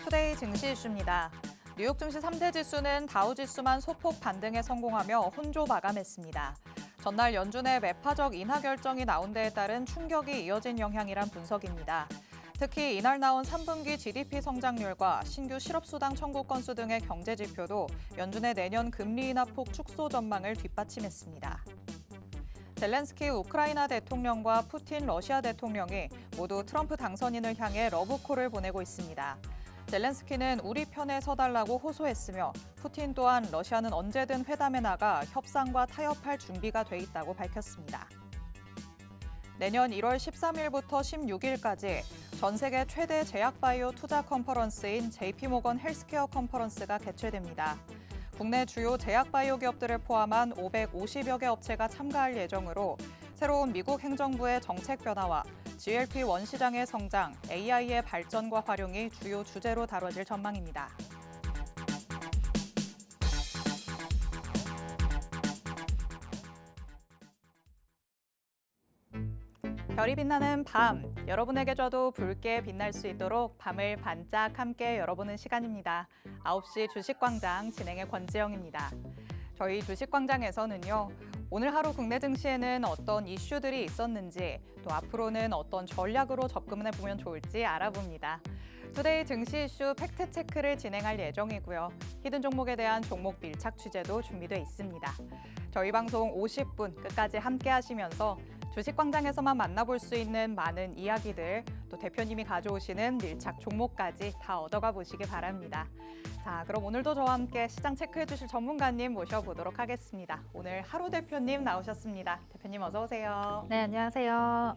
투데이 증시 이슈입니다. 뉴욕 증시 3대 지수는 다우 지수만 소폭 반등에 성공하며 혼조 마감했습니다. 전날 연준의 매파적 인하 결정이 나온 데에 따른 충격이 이어진 영향이란 분석입니다. 특히 이날 나온 3분기 GDP 성장률과 신규 실업수당 청구 건수 등의 경제 지표도 연준의 내년 금리 인하폭 축소 전망을 뒷받침했습니다. 젤렌스키 우크라이나 대통령과 푸틴 러시아 대통령이 모두 트럼프 당선인을 향해 러브콜을 보내고 있습니다. 젤렌스키는 우리 편에 서달라고 호소했으며 푸틴 또한 러시아는 언제든 회담에 나가 협상과 타협할 준비가 돼 있다고 밝혔습니다. 내년 1월 13일부터 16일까지 전 세계 최대 제약바이오 투자 컨퍼런스인 JP모건 헬스케어 컨퍼런스가 개최됩니다. 국내 주요 제약바이오 기업들을 포함한 550여 개 업체가 참가할 예정으로 새로운 미국 행정부의 정책 변화와 GLP-1 시장의 성장, AI의 발전과 활용이 주요 주제로 다뤄질 전망입니다. 별이 빛나는 밤, 여러분에게 줘도 붉게 빛날 수 있도록 밤을 반짝 함께 열어보는 시간입니다. 9시 주식광장 진행의 권지영입니다. 저희 주식광장에서는요, 오늘 하루 국내 증시에는 어떤 이슈들이 있었는지, 또 앞으로는 어떤 전략으로 접근해 보면 좋을지 알아봅니다. 투데이 증시 이슈 팩트체크를 진행할 예정이고요. 히든 종목에 대한 종목 밀착 취재도 준비돼 있습니다. 저희 방송 50분 끝까지 함께 하시면서 주식광장에서만 만나볼 수 있는 많은 이야기들, 또 대표님이 가져오시는 밀착 종목까지 다 얻어가 보시기 바랍니다. 자, 그럼 오늘도 저와 함께 시장 체크해 주실 전문가님 모셔보도록 하겠습니다. 오늘 하루 대표님 나오셨습니다. 대표님 어서 오세요. 네, 안녕하세요.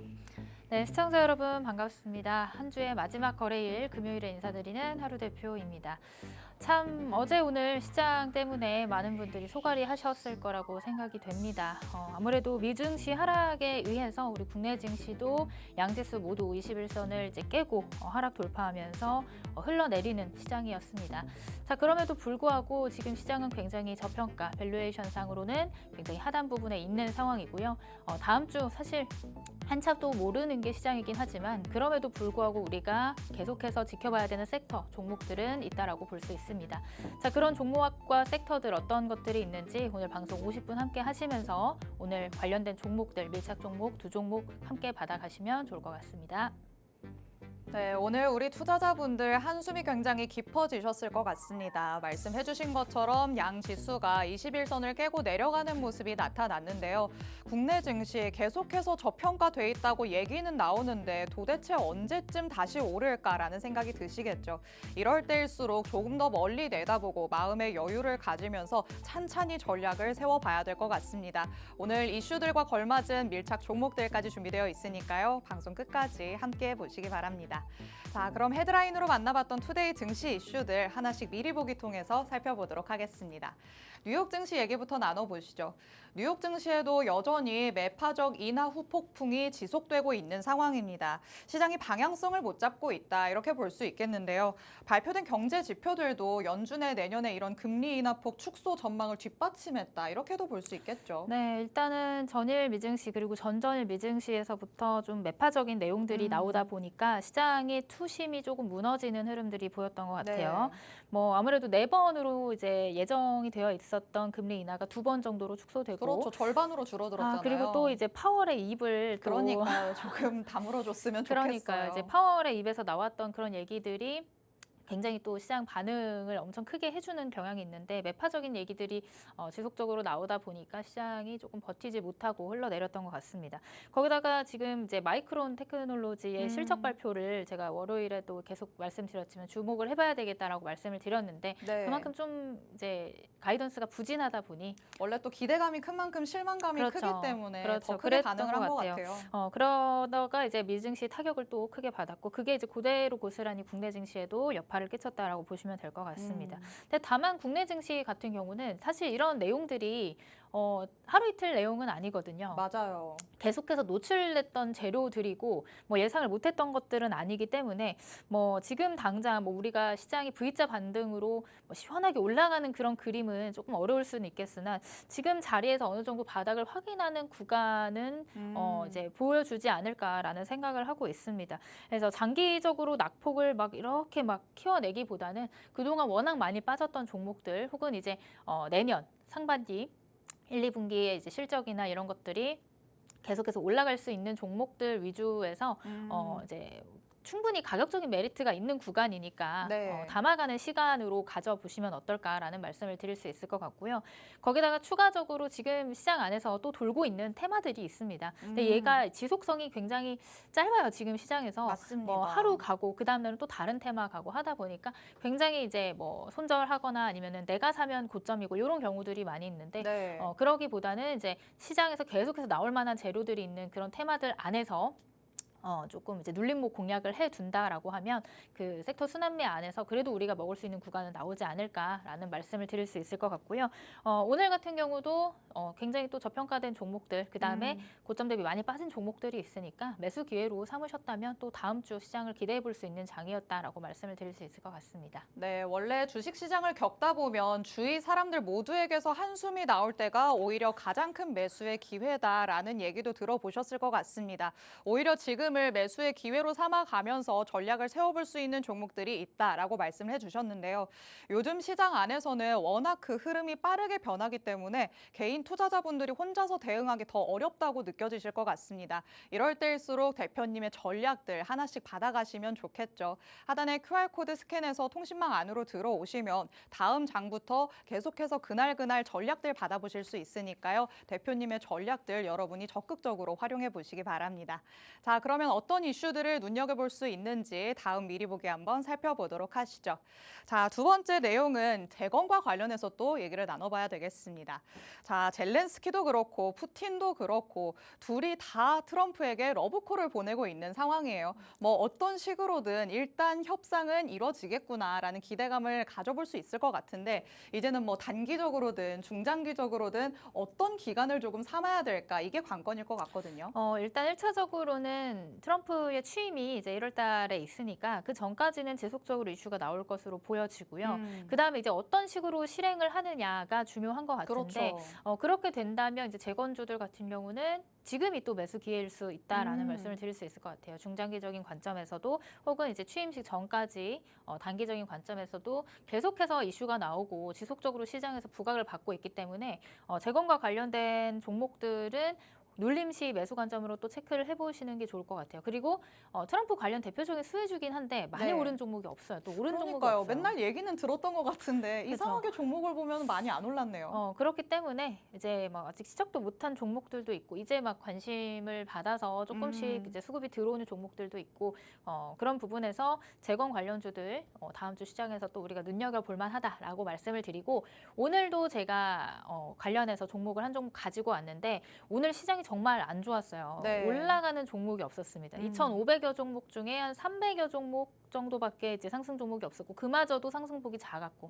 네, 시청자 여러분 반갑습니다. 한 주의 마지막 거래일 금요일에 인사드리는 하루 대표입니다. 참 어제 오늘 시장 때문에 많은 분들이 소갈이 하셨을 거라고 생각이 됩니다. 아무래도 미증시 하락에 의해서 우리 국내 증시도 양지수 모두 21선을 이제 깨고 하락 돌파하면서 흘러내리는 시장이었습니다. 자, 그럼에도 불구하고 지금 시장은 굉장히 저평가, 밸류에이션상으로는 굉장히 하단 부분에 있는 상황이고요. 다음 주 사실 한참도 모르는 게 시장이긴 하지만 그럼에도 불구하고 우리가 계속해서 지켜봐야 되는 섹터, 종목들은 있다라고 볼 수 있습니다. 자, 그런 종목과 섹터들 어떤 것들이 있는지 오늘 방송 50분 함께 하시면서 오늘 관련된 종목들, 밀착 종목 두 종목 함께 받아가시면 좋을 것 같습니다. 네, 오늘 우리 투자자분들 한숨이 굉장히 깊어지셨을 것 같습니다. 말씀해 주신 것처럼 양 지수가 21선을 깨고 내려가는 모습이 나타났는데요. 국내 증시 계속해서 저평가돼 있다고 얘기는 나오는데 도대체 언제쯤 다시 오를까라는 생각이 드시겠죠. 이럴 때일수록 조금 더 멀리 내다보고 마음의 여유를 가지면서 찬찬히 전략을 세워봐야 될 것 같습니다. 오늘 이슈들과 걸맞은 밀착 종목들까지 준비되어 있으니까요. 방송 끝까지 함께 보시기 바랍니다. 자, 그럼 헤드라인으로 만나봤던 투데이 증시 이슈들 하나씩 미리 보기 통해서 살펴보도록 하겠습니다. 뉴욕 증시 얘기부터 나눠보시죠. 뉴욕 증시에도 여전히 매파적 인하 후폭풍이 지속되고 있는 상황입니다. 시장이 방향성을 못 잡고 있다 이렇게 볼 수 있겠는데요. 발표된 경제 지표들도 연준의 내년에 이런 금리 인하폭 축소 전망을 뒷받침했다 이렇게도 볼 수 있겠죠. 네, 일단은 전일 미증시 그리고 전전일 미증시에서부터 좀 매파적인 내용들이 나오다 보니까 시장의 투심이 조금 무너지는 흐름들이 보였던 것 같아요. 네. 뭐 아무래도 4번으로 이제 예정이 되어 있었던 금리 인하가 2번 정도로 축소되고, 그렇죠. 절반으로 줄어들었잖아요. 그리고 또 이제 파월의 입을 또 그러니까요. 조금 다물어줬으면 좋겠어요. 그러니까요. 이제 파월의 입에서 나왔던 그런 얘기들이 굉장히 또 시장 반응을 엄청 크게 해주는 경향이 있는데 매파적인 얘기들이 지속적으로 나오다 보니까 시장이 조금 버티지 못하고 흘러내렸던 것 같습니다. 거기다가 지금 이제 마이크론 테크놀로지의 실적 발표를 제가 월요일에도 계속 말씀드렸지만 주목을 해봐야 되겠다라고 말씀을 드렸는데 네. 그만큼 좀 이제 가이던스가 부진하다 보니 원래 또 기대감이 큰 만큼 실망감이 그렇죠. 크기 때문에 그렇죠. 더 크게 그랬던 반응을 한 것 것 같아요. 같아요. 그러다가 이제 미증시 타격을 또 크게 받았고 그게 이제 그대로 고스란히 국내 증시에도 여파를 끼쳤다라고 보시면 될 것 같습니다. 근데 다만 국내 증시 같은 경우는 사실 이런 내용들이 하루 이틀 내용은 아니거든요. 맞아요. 계속해서 노출됐던 재료들이고 뭐 예상을 못했던 것들은 아니기 때문에 뭐 지금 당장 뭐 우리가 시장이 V자 반등으로 뭐 시원하게 올라가는 그런 그림은 조금 어려울 수는 있겠으나 지금 자리에서 어느 정도 바닥을 확인하는 구간은 이제 보여주지 않을까라는 생각을 하고 있습니다. 그래서 장기적으로 낙폭을 막 이렇게 막 키워내기보다는 그동안 워낙 많이 빠졌던 종목들 혹은 이제 내년 상반기 1, 2분기에 이제 실적이나 이런 것들이 계속해서 올라갈 수 있는 종목들 위주에서 이제 충분히 가격적인 메리트가 있는 구간이니까 네. 담아가는 시간으로 가져보시면 어떨까라는 말씀을 드릴 수 있을 것 같고요. 거기다가 추가적으로 지금 시장 안에서 또 돌고 있는 테마들이 있습니다. 근데 얘가 지속성이 굉장히 짧아요. 지금 시장에서 맞습니다. 뭐 하루 가고 그 다음 날은 또 다른 테마 가고 하다 보니까 굉장히 이제 뭐 손절하거나 아니면은 내가 사면 고점이고 이런 경우들이 많이 있는데 네. 그러기보다는 이제 시장에서 계속해서 나올 만한 재료들이 있는 그런 테마들 안에서 조금 이제 눌림목 공략을 해둔다라고 하면 그 섹터 순환매 안에서 그래도 우리가 먹을 수 있는 구간은 나오지 않을까라는 말씀을 드릴 수 있을 것 같고요. 오늘 같은 경우도 굉장히 또 저평가된 종목들, 그 다음에 고점 대비 많이 빠진 종목들이 있으니까 매수 기회로 삼으셨다면 또 다음 주 시장을 기대해 볼 수 있는 장이었다라고 말씀을 드릴 수 있을 것 같습니다. 네, 원래 주식시장을 겪다 보면 주위 사람들 모두에게서 한숨이 나올 때가 오히려 가장 큰 매수의 기회다라는 얘기도 들어보셨을 것 같습니다. 오히려 지금을 매수의 기회로 삼아가면서 전략을 세워볼 수 있는 종목들이 있다라고 말씀을 해주셨는데요. 요즘 시장 안에서는 워낙 그 흐름이 빠르게 변하기 때문에 개인 투자자분들이 혼자서 대응하기 더 어렵다고 느껴지실 것 같습니다. 이럴 때일수록 대표님의 전략들 하나씩 받아가시면 좋겠죠. 하단에 QR코드 스캔해서 통신망 안으로 들어오시면 다음 장부터 계속해서 그날 전략들 받아보실 수 있으니까요. 대표님의 전략들 여러분이 적극적으로 활용해 보시기 바랍니다. 자, 그러면 어떤 이슈들을 눈여겨볼 수 있는지 다음 미리 보기 한번 살펴보도록 하시죠. 자, 두 번째 내용은 재건과 관련해서 또 얘기를 나눠봐야 되겠습니다. 자, 젤렌스키도 그렇고 푸틴도 그렇고 둘이 다 트럼프에게 러브콜을 보내고 있는 상황이에요. 뭐 어떤 식으로든 일단 협상은 이루어지겠구나라는 기대감을 가져볼 수 있을 것 같은데 이제는 뭐 단기적으로든 중장기적으로든 어떤 기간을 조금 삼아야 될까 이게 관건일 것 같거든요. 일단 1차적으로는 트럼프의 취임이 이제 1월 달에 있으니까 그 전까지는 지속적으로 이슈가 나올 것으로 보여지고요. 그다음에 이제 어떤 식으로 실행을 하느냐가 중요한 것 같은데 그렇죠. 그렇게 된다면 이제 재건주들 같은 경우는 지금이 또 매수 기회일 수 있다라는 말씀을 드릴 수 있을 것 같아요. 중장기적인 관점에서도 혹은 이제 취임식 전까지 단기적인 관점에서도 계속해서 이슈가 나오고 지속적으로 시장에서 부각을 받고 있기 때문에 재건과 관련된 종목들은 눌림시 매수 관점으로 또 체크를 해보시는 게 좋을 것 같아요. 그리고 트럼프 관련 대표적인 수혜주긴 한데 많이 네. 오른 종목이 없어요. 또 오른 종목이 그러니까요. 없어요. 맨날 얘기는 들었던 것 같은데 그쵸. 이상하게 종목을 보면 많이 안 올랐네요. 그렇기 때문에 이제 막 아직 시작도 못한 종목들도 있고 이제 막 관심을 받아서 조금씩 이제 수급이 들어오는 종목들도 있고 그런 부분에서 재건 관련주들 다음 주 시장에서 또 우리가 눈여겨볼 만하다라고 말씀을 드리고 오늘도 제가 관련해서 종목을 한 종목 가지고 왔는데 오늘 시장이 정말 안 좋았어요. 네. 올라가는 종목이 없었습니다. 2,500여 종목 중에 한 300여 종목 정도밖에 이제 상승 종목이 없었고 그마저도 상승폭이 작았고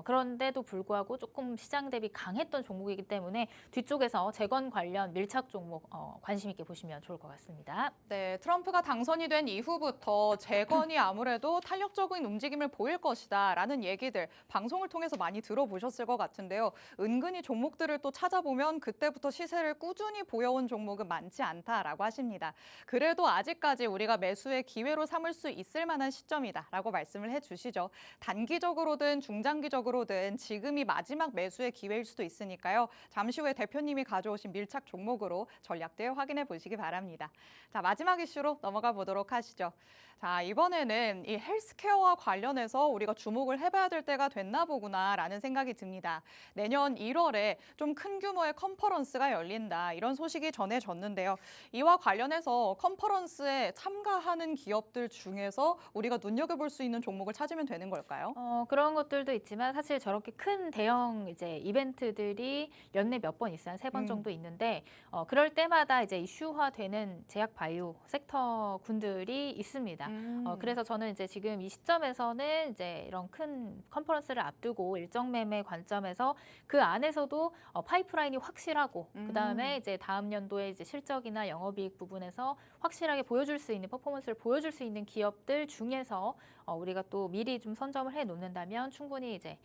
그런데도 불구하고 조금 시장 대비 강했던 종목이기 때문에 뒤쪽에서 재건 관련 밀착 종목 관심 있게 보시면 좋을 것 같습니다. 네, 트럼프가 당선이 된 이후부터 재건이 아무래도 탄력적인 움직임을 보일 것이다라는 얘기들 방송을 통해서 많이 들어보셨을 것 같은데요. 은근히 종목들을 또 찾아보면 그때부터 시세를 꾸준히 보여온 종목은 많지 않다라고 하십니다. 그래도 아직까지 우리가 매수의 기회로 삼을 수 있을 만한 시점이다라고 말씀을 해주시죠. 단기적으로든 중장기적으로든 지금이 마지막 매수의 기회일 수도 있으니까요. 잠시 후에 대표님이 가져오신 밀착 종목으로 전략들 확인해 보시기 바랍니다. 자, 마지막 이슈로 넘어가 보도록 하시죠. 자, 이번에는 이 헬스케어와 관련해서 우리가 주목을 해봐야 될 때가 됐나 보구나라는 생각이 듭니다. 내년 1월에 좀 큰 규모의 컨퍼런스가 열린다 이런 소식이 전해졌는데요. 이와 관련해서 컨퍼런스에 참가하는 기업들 중에서 우리가 눈여겨볼 수 있는 종목을 찾으면 되는 걸까요? 그런 것들도 있지만 사실 저렇게 큰 대형 이제 이벤트들이 연내 몇 번 있어요. 한 3번 정도 있는데 그럴 때마다 이제 이슈화되는 제약 바이오 섹터 군들이 있습니다. 그래서 저는 이제 지금 이 시점에서는 이제 이런 큰 컨퍼런스를 앞두고 일정 매매 관점에서 그 안에서도 파이프라인이 확실하고 그다음에 이제 다음 연도에 이제 실적이나 영업이익 부분에서 확실하게 보여줄 수 있는 퍼포먼스를 보여줄 수 있는 기업들 중에서 우리가 또 미리 좀 선점을 해 놓는다면 충분히 이제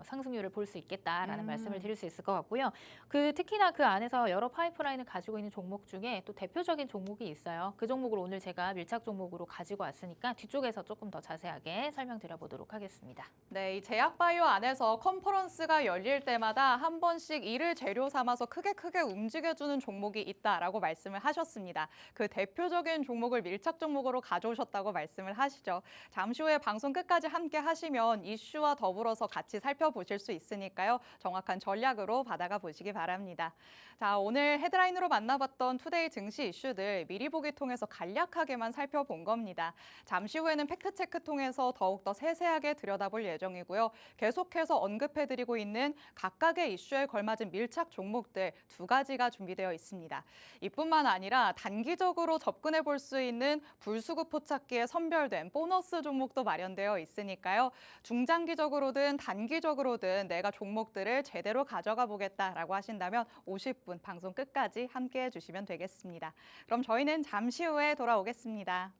상승률을 볼 수 있겠다라는 말씀을 드릴 수 있을 것 같고요. 특히나 그 안에서 여러 파이프라인을 가지고 있는 종목 중에 또 대표적인 종목이 있어요. 그 종목을 오늘 제가 밀착 종목으로 가지고 왔으니까 뒤쪽에서 조금 더 자세하게 설명드려 보도록 하겠습니다. 네, 이 제약바이오 안에서 컨퍼런스가 열릴 때마다 한 번씩 이를 재료 삼아서 크게 움직여주는 종목이 있다라고 말씀을 하셨습니다. 그 대표적인 종목을 밀착 종목으로 가져오셨다고 말씀을 하시죠. 잠시 후에 방송 끝까지 함께 하시면 이슈와 더불어서 같이 살펴보실 수 있으니까요. 정확한 전략으로 받아가 보시기 바랍니다. 자, 오늘 헤드라인으로 만나봤던 투데이 증시 이슈들 미리 보기 통해서 간략하게만 살펴본 겁니다. 잠시 후에는 팩트체크 통해서 더욱더 세세하게 들여다볼 예정이고요. 계속해서 언급해드리고 있는 각각의 이슈에 걸맞은 밀착 종목들 2가지가 준비되어 있습니다. 이뿐만 아니라 단기적으로 접근해 볼 수 있는 불수급 포착기에 선별된 보너스 종목도 마련되어 있으니까요. 중장기적으로든 단기적으로든 내가 종목들을 제대로 가져가 보겠다라고 하신다면 50분 방송 끝까지 함께해 주시면 되겠습니다. 그럼 저희는 잠시 후에 돌아오겠습니다.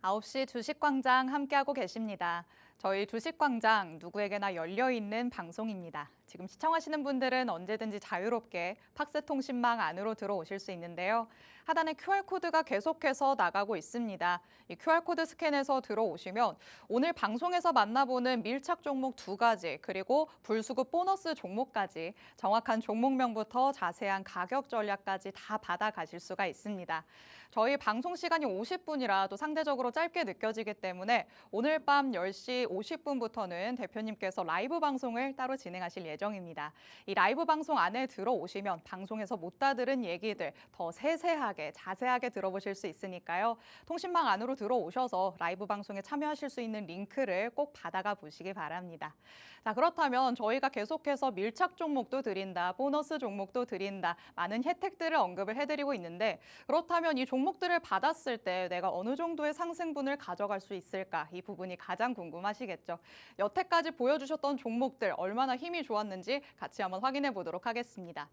아홉 시 주식광장 함께하고 계십니다. 저희 주식광장 누구에게나 열려있는 방송입니다. 지금 시청하시는 분들은 언제든지 자유롭게 팍스 통신망 안으로 들어오실 수 있는데요. 하단에 QR코드가 계속해서 나가고 있습니다. 이 QR코드 스캔해서 들어오시면 오늘 방송에서 만나보는 밀착 종목 2가지 그리고 불수급 보너스 종목까지 정확한 종목명부터 자세한 가격 전략까지 다 받아가실 수가 있습니다. 저희 방송 시간이 50분이라 또 상대적으로 짧게 느껴지기 때문에 오늘 밤 10시 50분부터는 대표님께서 라이브 방송을 따로 진행하실 예정입니다. 이 라이브 방송 안에 들어오시면 방송에서 못 다 들은 얘기들 더 세세하게 자세하게 들어보실 수 있으니까요. 통신망 안으로 들어오셔서 라이브 방송에 참여하실 수 있는 링크를 꼭 받아가 보시기 바랍니다. 자, 그렇다면 저희가 계속해서 밀착 종목도 드린다, 보너스 종목도 드린다, 많은 혜택들을 언급을 해드리고 있는데 그렇다면 이 종목들을 받았을 때 내가 어느 정도의 상승분을 가져갈 수 있을까? 이 부분이 가장 궁금하시겠죠. 여태까지 보여주셨던 종목들 얼마나 힘이 좋았는지 같이 한번 확인해 보도록 하겠습니다.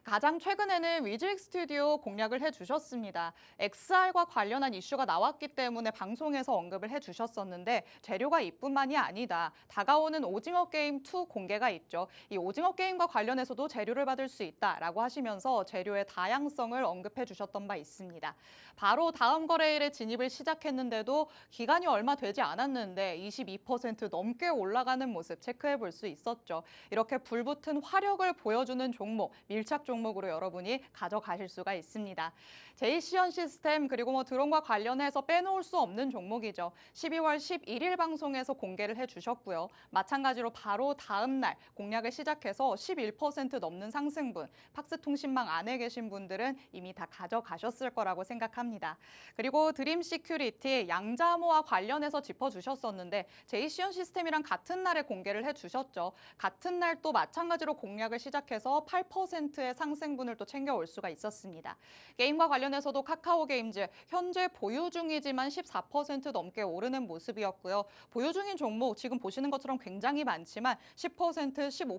가장 최근에는 위즈익 스튜디오 공략을 해주셨습니다. XR과 관련한 이슈가 나왔기 때문에 방송에서 언급을 해주셨었는데 재료가 이뿐만이 아니다. 다가오는 오징어 게임 2 공개가 있죠. 이 오징어 게임과 관련해서도 재료를 받을 수 있다라고 하시면서 재료의 다양성을 언급해 주셨던 바 있습니다. 바로 다음 거래일에 진입을 시작했는데도 기간이 얼마 되지 않았는데 22% 넘게 올라가는 모습 체크해 볼 수 있었죠. 이렇게 불붙은 화력을 보여주는 종목, 밀착 종목으로 여러분이 가져가실 수가 있습니다. 제이시언 시스템 그리고 드론과 관련해서 빼놓을 수 없는 종목이죠. 12월 11일 방송에서 공개를 해주셨고요. 마찬가지로 바로 다음 날 공략을 시작해서 11% 넘는 상승분, 팍스 통신망 안에 계신 분들은 이미 다 가져가셨을 거라고 생각합니다. 그리고 드림 시큐리티 양자모와 관련해서 짚어주셨었는데 제이시언 시스템이랑 같은 날에 공개를 해주셨죠. 같은 날 또 마찬가지로 공략을 시작해서 8%의 상승분을 또 챙겨올 수가 있었습니다. 게임과 관련해서도 카카오 게임즈 현재 보유 중이지만 14% 넘게 오르는 모습이었고요. 보유 중인 종목 지금 보시는 것처럼 굉장히 많지만 10%,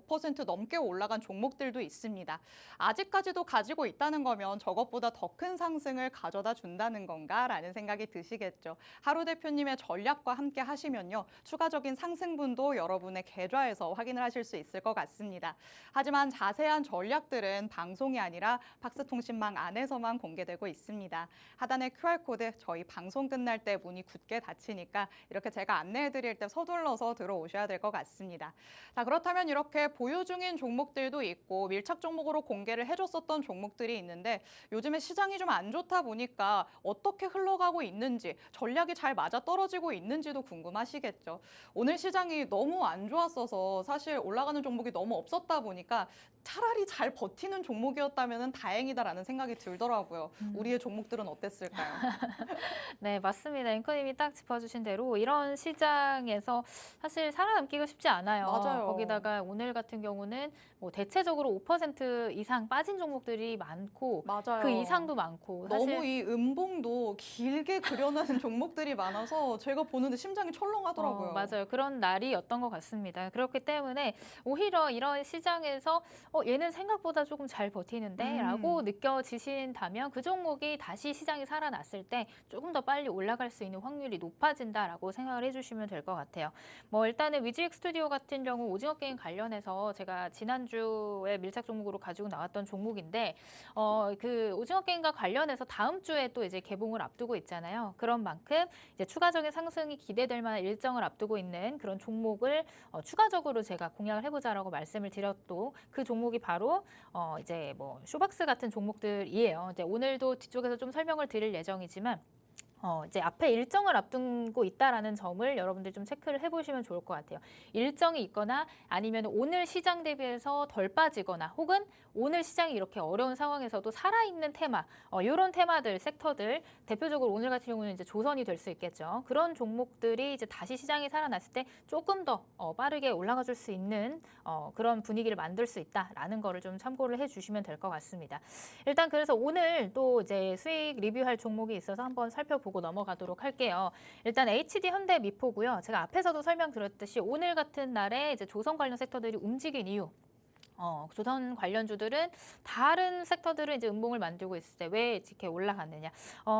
15% 넘게 올라간 종목들도 있습니다. 아직까지도 가지고 있다는 거면 저것보다 더 큰 상승을 가져다 준다는 건가라는 생각이 드시겠죠. 하루 대표님의 전략과 함께 하시면요. 추가적인 상승분도 여러분의 계좌에서 확인을 하실 수 있을 것 같습니다. 하지만 자세한 전략들은 방송이 아니라 박스통신망 안에서만 공개되고 있습니다. 하단의 QR코드 저희 방송 끝날 때 문이 굳게 닫히니까 이렇게 제가 안내해 드릴 때 서둘러서 들어오셔야 될 것 같습니다. 자, 그렇다면 이렇게 보유 중인 종목들도 있고 밀착 종목으로 공개를 해줬었던 종목들이 있는데 요즘에 시장이 좀 안 좋다 보니까 어떻게 흘러가고 있는지 전략이 잘 맞아 떨어지고 있는지도 궁금하시겠죠. 오늘 시장이 너무 안 좋았어서 사실 올라가는 종목이 너무 없었다 보니까 차라리 잘 버티는 종목이었다면 다행이다라는 생각이 들더라고요. 우리의 종목들은 어땠을까요? 네, 맞습니다. 앵커님이 딱 짚어주신 대로 이런 시장에서 사실 살아남기가 쉽지 않아요. 맞아요. 거기다가 오늘 같은 경우는 뭐 대체적으로 5% 이상 빠진 종목들이 많고 맞아요. 그 이상도 많고 사실 너무 이 음봉도 길게 그려놓은 종목들이 많아서 제가 보는데 심장이 철렁하더라고요. 맞아요. 그런 날이었던 것 같습니다. 그렇기 때문에 오히려 이런 시장에서 얘는 생각보다 조금 잘 버티는데 라고 느껴지신다면 그 종목이 다시 시장이 살아났을 때 조금 더 빨리 올라갈 수 있는 확률이 높아진다라고 생각을 해주시면 될 것 같아요. 뭐 일단은 위즈익 스튜디오 같은 경우 오징어 게임 관련해서 제가 지난주에 밀착 종목으로 가지고 나왔던 종목인데 그 오징어 게임과 관련해서 다음 주에 또 이제 개봉을 앞두고 있잖아요. 그런 만큼 이제 추가적인 상승이 기대될 만한 일정을 앞두고 있는 그런 종목을 추가적으로 제가 공략을 해보자라고 말씀을 드렸고 그 종목이 바로 이제 뭐 쇼박스 같은 종목들이에요. 이제 오늘도 뒤쪽에서 좀 설명을 드릴 예정이지만 이제 앞에 일정을 앞두고 있다라는 점을 여러분들 좀 체크를 해보시면 좋을 것 같아요. 일정이 있거나 아니면 오늘 시장 대비해서 덜 빠지거나 혹은 오늘 시장이 이렇게 어려운 상황에서도 살아있는 테마, 이런 테마들, 섹터들, 대표적으로 오늘 같은 경우는 이제 조선이 될 수 있겠죠. 그런 종목들이 이제 다시 시장이 살아났을 때 조금 더 빠르게 올라가 줄 수 있는 그런 분위기를 만들 수 있다라는 거를 좀 참고를 해주시면 될 것 같습니다. 일단 그래서 오늘 또 이제 수익 리뷰할 종목이 있어서 한번 살펴보고 넘어가도록 할게요. 일단 HD 현대 미포고요. 제가 앞에서도 설명드렸듯이 오늘 같은 날에 이제 조선 관련 섹터들이 움직인 이유. 조선 관련주들은 다른 섹터들은 이제 음봉을 만들고 있을 때 왜 이렇게 올라갔느냐.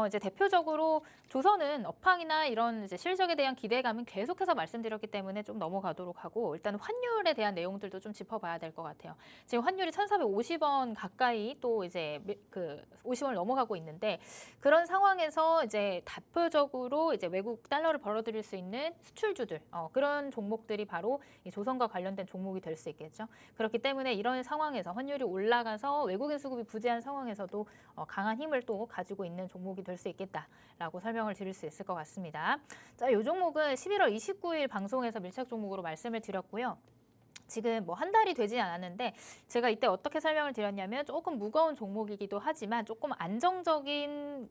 이제 대표적으로 조선은 업황이나 이런 이제 실적에 대한 기대감은 계속해서 말씀드렸기 때문에 좀 넘어가도록 하고 일단 환율에 대한 내용들도 좀 짚어봐야 될 것 같아요. 지금 환율이 1,450원 가까이 또 이제 그 50원을 넘어가고 있는데 그런 상황에서 이제 대표적으로 이제 외국 달러를 벌어들일 수 있는 수출주들 그런 종목들이 바로 이 조선과 관련된 종목이 될 수 있겠죠. 그렇기 때문에 이런 상황에서 환율이 올라가서 외국인 수급이 부재한 상황에서도 강한 힘을 또 가지고 있는 종목이 될 수 있겠다라고 설명을 드릴 수 있을 것 같습니다. 자, 이 종목은 11월 29일 방송에서 밀착 종목으로 말씀을 드렸고요. 지금 뭐 한 달이 되지 않았는데 제가 이때 어떻게 설명을 드렸냐면 조금 무거운 종목이기도 하지만 조금 안정적인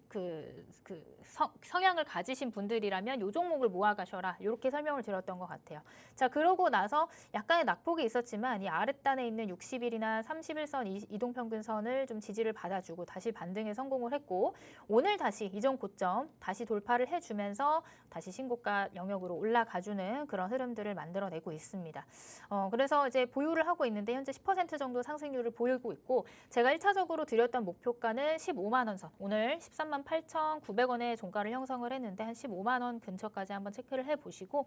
성향을 가지신 분들이라면 이 종목을 모아가셔라 이렇게 설명을 드렸던 것 같아요. 자, 그러고 나서 약간의 낙폭이 있었지만 이 아랫단에 있는 60일이나 31선 이동평균선을 좀 지지를 받아주고 다시 반등에 성공을 했고 오늘 다시 이전 고점 다시 돌파를 해주면서 다시 신고가 영역으로 올라가주는 그런 흐름들을 만들어내고 있습니다. 그래서 이제 보유를 하고 있는데 현재 10% 정도 상승률을 보이고 있고 제가 1차적으로 드렸던 목표가는 15만 원 선. 오늘 13만 8,900원의 종가를 형성을 했는데 한 15만 원 근처까지 한번 체크를 해보시고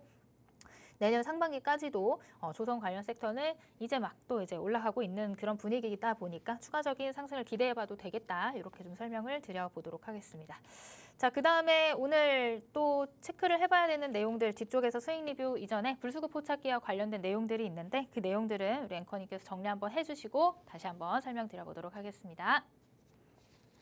내년 상반기까지도 조선 관련 섹터는 이제 막 또 이제 올라가고 있는 그런 분위기이다 보니까 추가적인 상승을 기대해봐도 되겠다. 이렇게 좀 설명을 드려보도록 하겠습니다. 자, 그 다음에 오늘 또 체크를 해봐야 되는 내용들 뒤쪽에서 수익 리뷰 이전에 불수급 포착기와 관련된 내용들이 있는데 그 내용들은 우리 앵커님께서 정리 한번 해주시고 다시 한번 설명드려보도록 하겠습니다.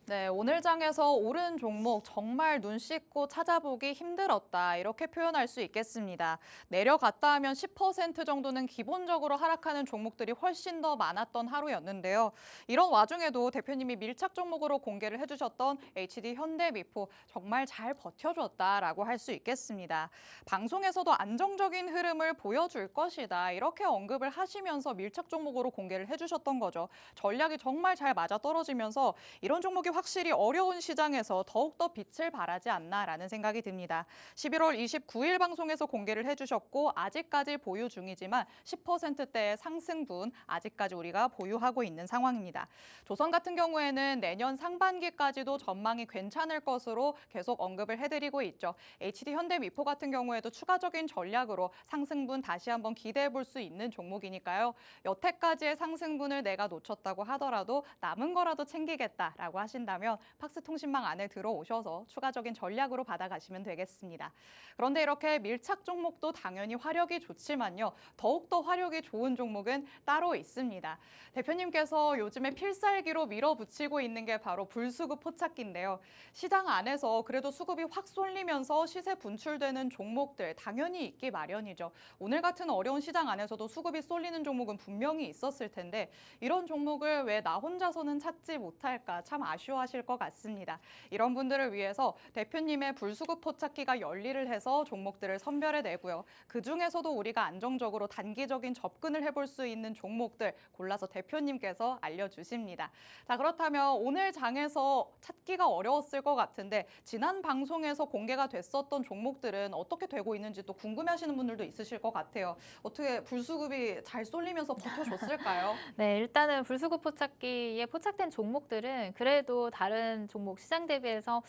네, 오늘 장에서 오른 종목 정말 눈 씻고 찾아보기 힘들었다. 이렇게 표현할 수 있겠습니다. 내려갔다 하면 10% 정도는 기본적으로 하락하는 종목들이 훨씬 더 많았던 하루였는데요. 이런 와중에도 대표님이 밀착 종목으로 공개를 해주셨던 HD 현대미포 정말 잘 버텨줬다라고 할 수 있겠습니다. 방송에서도 안정적인 흐름을 보여줄 것이다. 이렇게 언급을 하시면서 밀착 종목으로 공개를 해주셨던 거죠. 전략이 정말 잘 맞아떨어지면서 이런 종목이 확실히 어려운 시장에서 더욱더 빛을 발하지 않나라는 생각이 듭니다. 11월 29일 방송에서 공개를 해주셨고 아직까지 보유 중이지만 10%대의 상승분 아직까지 우리가 보유하고 있는 상황입니다. 조선 같은 경우에는 내년 상반기까지도 전망이 괜찮을 것으로 계속 언급을 해드리고 있죠. HD 현대미포 같은 경우에도 추가적인 전략으로 상승분 다시 한번 기대해 볼 수 있는 종목이니까요. 여태까지의 상승분을 내가 놓쳤다고 하더라도 남은 거라도 챙기겠다라고 하신다면 팍스통신망 안에 들어오셔서 추가적인 전략으로 받아가시면 되겠습니다. 그런데 이렇게 밀착 종목도 당연히 화력이 좋지만요. 더욱더 화력이 좋은 종목은 따로 있습니다. 대표님께서 요즘에 필살기로 밀어붙이고 있는 게 바로 불수급 포착기인데요. 시장 안에서 그래도 수급이 확 쏠리면서 시세 분출되는 종목들 당연히 있기 마련이죠. 오늘 같은 어려운 시장 안에서도 수급이 쏠리는 종목은 분명히 있었을 텐데 이런 종목을 왜 나 혼자서는 찾지 못할까 참 아쉬워하실 것 같습니다. 이런 분들을 위해서 대표님의 불수급 포착기가 열일을 해서 종목들을 선별해내고요. 그중에서도 우리가 안정적으로 단기적인 접근을 해볼 수 있는 종목들 골라서 대표님께서 알려주십니다. 자, 그렇다면 오늘 장에서 찾기가 어려웠을 것 같은데 지난 방송에서 공개가 됐었던 종목들은 어떻게 되고 있는지 또 궁금해하시는 분들도 있으실 것 같아요. 어떻게 불수급이 잘 쏠리면서 버텨줬을까요? 네, 일단은 불수급 포착기에 포착된 종목들은 그래도 다른 종목 시장 대비해서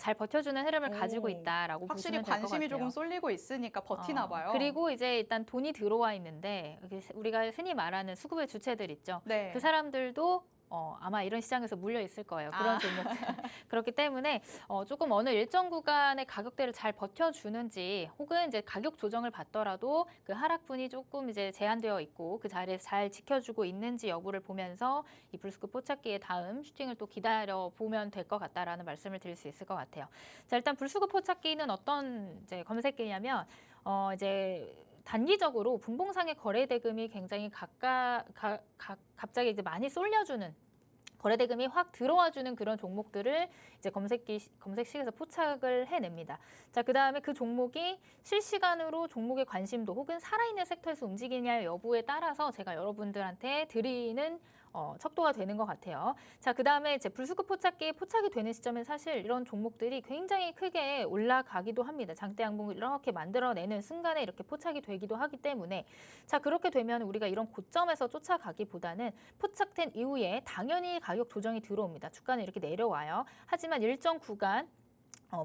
잘 버텨주는 흐름을 가지고 있다라고 확실히 보시면 될 것 관심이 같아요. 조금 쏠리고 있으니까 버티나 봐요. 그리고 이제 일단 돈이 들어와 있는데 우리가 흔히 말하는 수급의 주체들 있죠. 네. 그 사람들도 아마 이런 시장에서 물려 있을 거예요. 그런 종목들. 그렇기 때문에 조금 어느 일정 구간의 가격대를 잘 버텨주는지 혹은 이제 가격 조정을 받더라도 그 하락분이 조금 이제 제한되어 있고 그 자리에서 잘 지켜주고 있는지 여부를 보면서 이 불스급 포착기의 다음 슈팅을 또 기다려 보면 될 것 같다라는 말씀을 드릴 수 있을 것 같아요. 자, 일단 불수급 포착기는 어떤 이제 검색기냐면 이제 단기적으로 분봉상의 거래 대금이 굉장히 갑자기 이제 많이 쏠려주는 거래 대금이 확 들어와주는 그런 종목들을 이제 검색식에서 포착을 해냅니다. 자, 그 다음에 그 종목이 실시간으로 종목의 관심도 혹은 살아있는 섹터에서 움직이냐 여부에 따라서 제가 여러분들한테 드리는 척도가 되는 것 같아요. 자, 그 다음에 이제 불수급 포착기에 포착이 되는 시점에 사실 이런 종목들이 굉장히 크게 올라가기도 합니다. 장대 양봉을 이렇게 만들어내는 순간에 이렇게 포착이 되기도 하기 때문에 자, 그렇게 되면 우리가 이런 고점에서 쫓아가기보다는 포착된 이후에 당연히 가격 조정이 들어옵니다. 주가는 이렇게 내려와요. 하지만 일정 구간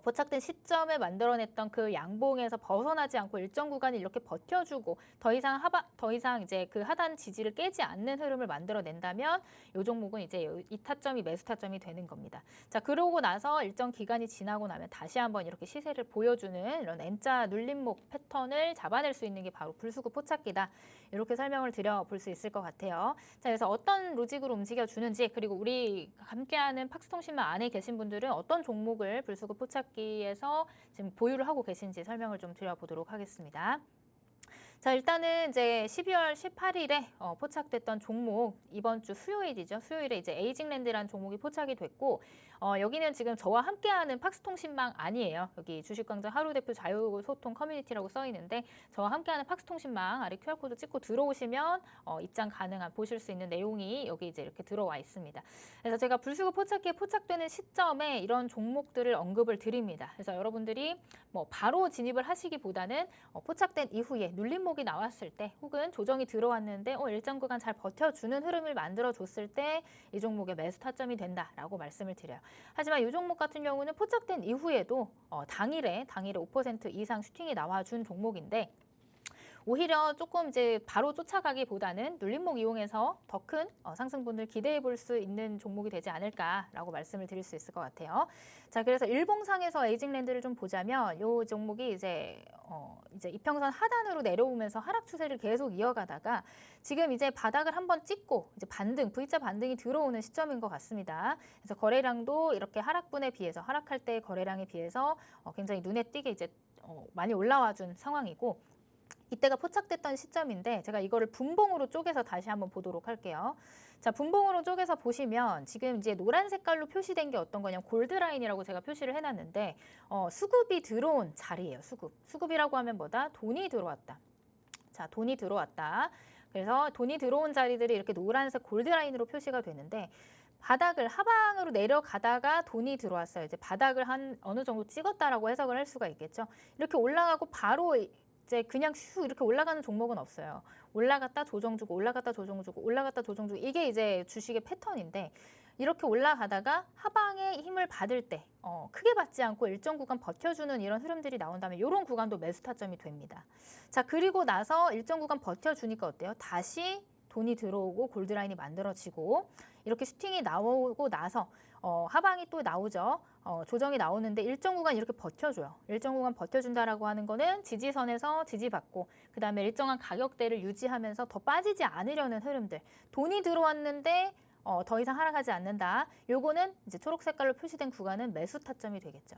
포착된 시점에 만들어냈던 그 양봉에서 벗어나지 않고 일정 구간을 이렇게 버텨주고 더 이상 이제 그 하단 지지를 깨지 않는 흐름을 만들어낸다면 이 종목은 이제 이 타점이 매수 타점이 되는 겁니다. 자, 그러고 나서 일정 기간이 지나고 나면 다시 한번 이렇게 시세를 보여주는 이런 N자 눌림목 패턴을 잡아낼 수 있는 게 바로 불수급 포착기다. 이렇게 설명을 드려볼 수 있을 것 같아요. 자, 그래서 어떤 로직으로 움직여주는지 그리고 우리 함께하는 팍스통신망 안에 계신 분들은 어떤 종목을 불수급 포착기에서 지금 보유를 하고 계신지 설명을 좀 드려보도록 하겠습니다. 자, 일단은 이제 12월 18일에 포착됐던 종목 이번 주 수요일이죠. 수요일에 이제 에이징랜드라는 종목이 포착이 됐고 여기는 지금 저와 함께하는 팍스통신망 아니에요. 여기 주식광장 하루대표 자유소통 커뮤니티라고 써 있는데 저와 함께하는 팍스통신망 아래 QR코드 찍고 들어오시면 입장 가능한 보실 수 있는 내용이 여기 이제 이렇게 들어와 있습니다. 그래서 제가 불수급 포착기에 포착되는 시점에 이런 종목들을 언급을 드립니다. 그래서 여러분들이 뭐 바로 진입을 하시기보다는 포착된 이후에 눌림목이 나왔을 때 혹은 조정이 들어왔는데 일정 구간 잘 버텨주는 흐름을 만들어줬을 때 이 종목의 매수 타점이 된다라고 말씀을 드려요. 하지만 이 종목 같은 경우는 포착된 이후에도 당일에 5% 이상 슈팅이 나와준 종목인데 오히려 조금 이제 바로 쫓아가기보다는 눌림목 이용해서 더 큰 상승분을 기대해 볼 수 있는 종목이 되지 않을까라고 말씀을 드릴 수 있을 것 같아요. 자, 그래서 일봉상에서 에이징랜드를 좀 보자면 이 종목이 이제 이평선 하단으로 내려오면서 하락 추세를 계속 이어가다가 지금 이제 바닥을 한번 찍고 이제 반등, V자 반등이 들어오는 시점인 것 같습니다. 그래서 거래량도 이렇게 하락분에 비해서 하락할 때의 거래량에 비해서 굉장히 눈에 띄게 이제 많이 올라와 준 상황이고 이때가 포착됐던 시점인데 제가 이거를 분봉으로 쪼개서 다시 한번 보도록 할게요. 자, 분봉으로 쪼개서 보시면 지금 이제 노란 색깔로 표시된 게 어떤 거냐면 골드라인이라고 제가 표시를 해놨는데 수급이 들어온 자리예요. 수급이라고 하면 뭐다? 돈이 들어왔다. 자, 돈이 들어왔다. 그래서 돈이 들어온 자리들이 이렇게 노란색 골드라인으로 표시가 되는데 바닥을 하방으로 내려가다가 돈이 들어왔어요. 이제 바닥을 한 어느 정도 찍었다라고 해석을 할 수가 있겠죠. 이렇게 올라가고 바로 이제 그냥 슉 이렇게 올라가는 종목은 없어요. 올라갔다 조정 주고 올라갔다 조정 주고 올라갔다 조정 주고 이게 이제 주식의 패턴인데 이렇게 올라가다가 하방에 힘을 받을 때 크게 받지 않고 일정 구간 버텨주는 이런 흐름들이 나온다면 이런 구간도 매수 타점이 됩니다. 자, 그리고 나서 일정 구간 버텨주니까 어때요? 다시 돈이 들어오고 골드라인이 만들어지고 이렇게 슈팅이 나오고 나서 하방이 또 나오죠. 조정이 나오는데 일정 구간 이렇게 버텨줘요. 일정 구간 버텨준다라고 하는 거는 지지선에서 지지받고 그다음에 일정한 가격대를 유지하면서 더 빠지지 않으려는 흐름들. 돈이 들어왔는데 더 이상 하락하지 않는다. 요거는 이제 초록 색깔로 표시된 구간은 매수 타점이 되겠죠.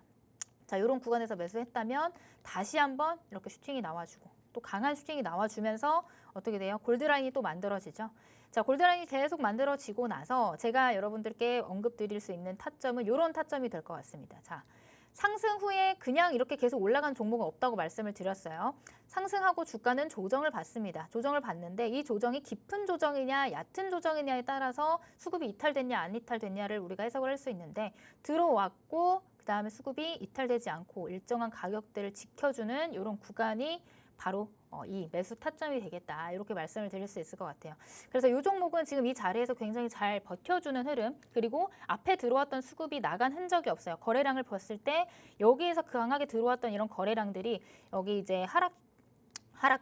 자, 이런 구간에서 매수했다면 다시 한번 이렇게 슈팅이 나와주고 또 강한 슈팅이 나와주면서 어떻게 돼요? 골드라인이 또 만들어지죠. 자, 골드라인이 계속 만들어지고 나서 제가 여러분들께 언급드릴 수 있는 타점은 이런 타점이 될 것 같습니다. 자, 상승 후에 그냥 이렇게 계속 올라간 종목은 없다고 말씀을 드렸어요. 상승하고 주가는 조정을 받습니다. 조정을 받는데 이 조정이 깊은 조정이냐 얕은 조정이냐에 따라서 수급이 이탈됐냐 안 이탈됐냐를 우리가 해석을 할 수 있는데 들어왔고 그다음에 수급이 이탈되지 않고 일정한 가격대를 지켜주는 이런 구간이 바로 이 매수 타점이 되겠다 이렇게 말씀을 드릴 수 있을 것 같아요. 그래서 이 종목은 지금 이 자리에서 굉장히 잘 버텨주는 흐름 그리고 앞에 들어왔던 수급이 나간 흔적이 없어요. 거래량을 봤을 때 여기에서 강하게 들어왔던 이런 거래량들이 여기 이제 하락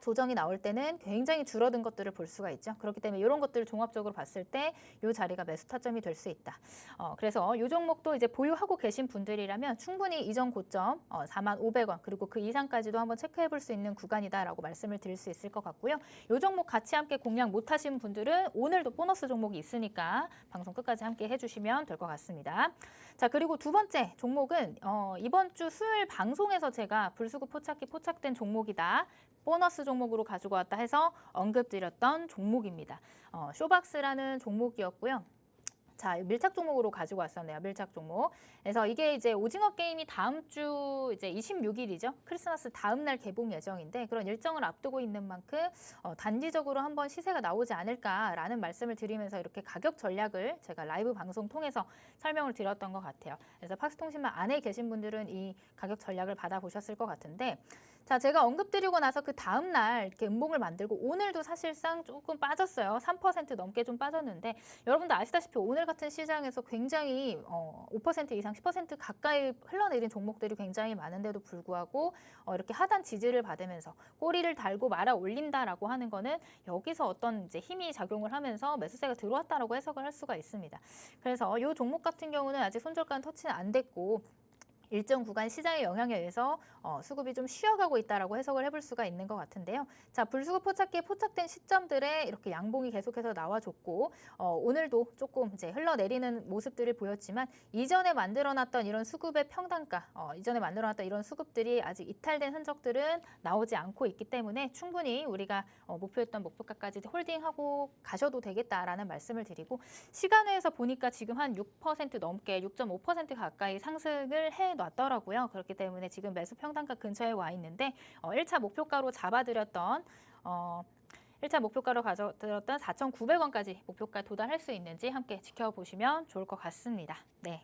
조정이 나올 때는 굉장히 줄어든 것들을 볼 수가 있죠. 그렇기 때문에 이런 것들을 종합적으로 봤을 때 이 자리가 매수 타점이 될 수 있다. 그래서 이 종목도 이제 보유하고 계신 분들이라면 충분히 이전 고점 45,000원 그리고 그 이상까지도 한번 체크해 볼 수 있는 구간이다라고 말씀을 드릴 수 있을 것 같고요. 이 종목 같이 함께 공략 못 하신 분들은 오늘도 보너스 종목이 있으니까 방송 끝까지 함께 해주시면 될 것 같습니다. 자, 그리고 두 번째 종목은 이번 주 수요일 방송에서 제가 불수급 포착된 종목이다. 보너스 종목으로 가지고 왔다 해서 언급드렸던 종목입니다. 쇼박스라는 종목이었고요. 자, 밀착 종목으로 가지고 왔었네요. 밀착 종목. 그래서 이게 이제 오징어 게임이 다음 주 이제 26일이죠. 크리스마스 다음 날 개봉 예정인데 그런 일정을 앞두고 있는 만큼 단기적으로 한번 시세가 나오지 않을까라는 말씀을 드리면서 이렇게 가격 전략을 제가 라이브 방송 통해서 설명을 드렸던 것 같아요. 그래서 팍스통신망 안에 계신 분들은 이 가격 전략을 받아보셨을 것 같은데 자, 제가 언급드리고 나서 그 다음 날 이렇게 음봉을 만들고 오늘도 사실상 조금 빠졌어요. 3% 넘게 좀 빠졌는데 여러분도 아시다시피 오늘 같은 시장에서 굉장히 5% 이상 10% 가까이 흘러내린 종목들이 굉장히 많은데도 불구하고 이렇게 하단 지지를 받으면서 꼬리를 달고 말아 올린다라고 하는 거는 여기서 어떤 이제 힘이 작용을 하면서 매수세가 들어왔다라고 해석을 할 수가 있습니다. 그래서 이 종목 같은 경우는 아직 손절가는 터치는 안 됐고 일정 구간 시장의 영향에 의해서 수급이 좀 쉬어가고 있다라고 해석을 해볼 수가 있는 것 같은데요. 자, 불수급 포착기에 포착된 시점들에 이렇게 양봉이 계속해서 나와줬고 오늘도 조금 이제 흘러내리는 모습들을 보였지만 이전에 만들어놨던 이런 수급의 평단가, 이전에 만들어놨던 이런 수급들이 아직 이탈된 흔적들은 나오지 않고 있기 때문에 충분히 우리가 목표했던 목표가까지 홀딩하고 가셔도 되겠다라는 말씀을 드리고 시간외에서 보니까 지금 한 6% 넘게 6.5% 가까이 상승을 해놨더라고요. 그렇기 때문에 지금 매수 평단가 근처에 와 있는데 1차 목표가로 잡아드렸던 1차 목표가로 가져들었던 4,900원까지 목표가 도달할 수 있는지 함께 지켜보시면 좋을 것 같습니다. 네.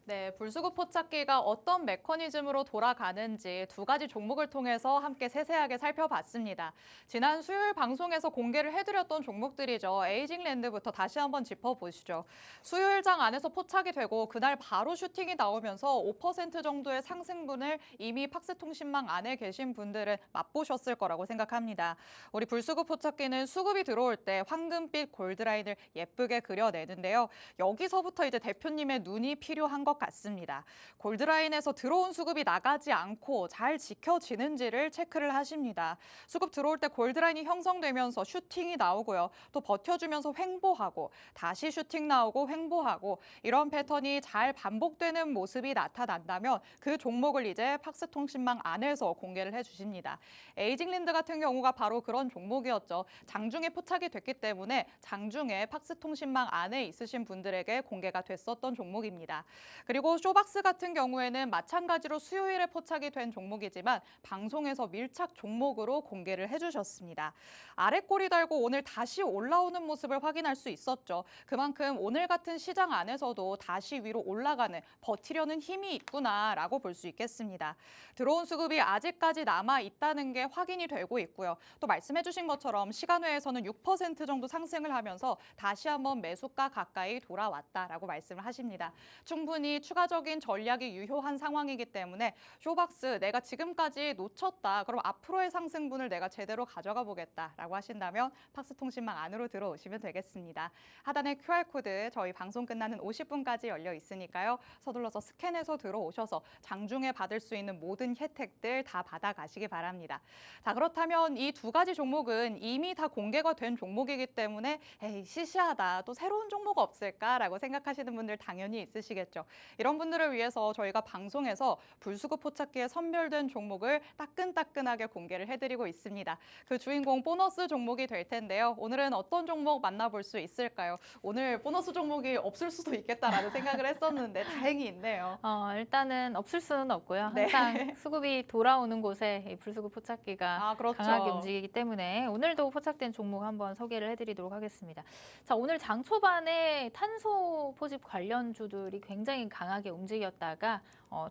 네, 불수급 포착기가 어떤 메커니즘으로 돌아가는지 두 가지 종목을 통해서 함께 세세하게 살펴봤습니다. 지난 수요일 방송에서 공개를 해드렸던 종목들이죠. 에이징랜드부터 다시 한번 짚어보시죠. 수요일장 안에서 포착이 되고 그날 바로 슈팅이 나오면서 5% 정도의 상승분을 이미 팍스통신망 안에 계신 분들은 맛보셨을 거라고 생각합니다. 우리 불수급 포착기는 수급이 들어올 때 황금빛 골드라인을 예쁘게 그려내는데요. 여기서부터 이제 대표님의 눈이 필요한 것 같습니다. 골드라인에서 들어온 수급이 나가지 않고 잘 지켜지는지를 체크를 하십니다. 수급 들어올 때 골드라인이 형성되면서 슈팅이 나오고요. 또 버텨주면서 횡보하고 다시 슈팅 나오고 횡보하고 이런 패턴이 잘 반복되는 모습이 나타난다면 그 종목을 이제 팍스통신망 안에서 공개를 해주십니다. 에이징랜드 같은 경우가 바로 그런 종목이었죠. 장중에 포착이 됐기 때문에 장중에 팍스통신망 안에 있으신 분들에게 공개가 됐었던 종목입니다. 그리고 쇼박스 같은 경우에는 마찬가지로 수요일에 포착이 된 종목이지만 방송에서 밀착 종목으로 공개를 해주셨습니다. 아래 꼬리 달고 오늘 다시 올라오는 모습을 확인할 수 있었죠. 그만큼 오늘 같은 시장 안에서도 다시 위로 올라가는 버티려는 힘이 있구나라고 볼 수 있겠습니다. 들어온 수급이 아직까지 남아 있다는 게 확인이 되고 있고요. 또 말씀해주신 것처럼 시간외에서는 6% 정도 상승을 하면서 다시 한번 매수가 가까이 돌아왔다라고 말씀을 하십니다. 충분히 추가적인 전략이 유효한 상황이기 때문에 쇼박스 내가 지금까지 놓쳤다. 그럼 앞으로의 상승분을 내가 제대로 가져가 보겠다라고 하신다면 팍스통신망 안으로 들어오시면 되겠습니다. 하단에 QR코드 저희 방송 끝나는 50분까지 열려 있으니까요. 서둘러서 스캔해서 들어오셔서 장중에 받을 수 있는 모든 혜택들 다 받아가시기 바랍니다. 자, 그렇다면 이 두 가지 종목은 이미 다 공개가 된 종목이기 때문에 에이, 시시하다. 또 새로운 종목 없을까라고 생각하시는 분들 당연히 있으시겠죠. 이런 분들을 위해서 저희가 방송에서 불수급 포착기에 선별된 종목을 따끈따끈하게 공개를 해드리고 있습니다. 그 주인공 보너스 종목이 될 텐데요. 오늘은 어떤 종목 만나볼 수 있을까요? 오늘 보너스 종목이 없을 수도 있겠다라는 생각을 했었는데 다행히 있네요. 일단은 없을 수는 없고요. 네. 항상 수급이 돌아오는 곳에 이 불수급 포착기가 그렇죠. 강하게 움직이기 때문에 오늘도 포착된 종목 한번 소개를 해드리도록 하겠습니다. 자, 오늘 장 초반에 탄소 포집 관련주들이 굉장히 강하게 움직였다가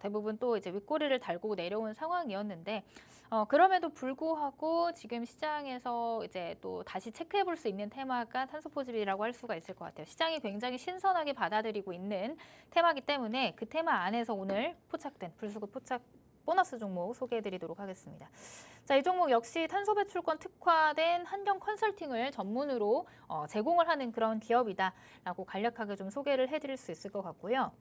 대부분 또 이제 윗꼬리를 달고 내려온 상황이었는데 그럼에도 불구하고 지금 시장에서 이제 또 다시 체크해 볼 수 있는 테마가 탄소 포집이라고 할 수가 있을 것 같아요. 시장이 굉장히 신선하게 받아들이고 있는 테마이기 때문에 그 테마 안에서 오늘 포착된 불수급 포착 보너스 종목 소개해드리도록 하겠습니다. 자, 이 종목 역시 탄소 배출권 특화된 환경 컨설팅을 전문으로 제공을 하는 그런 기업이다라고 간략하게 좀 소개를 해드릴 수 있을 것 같고요.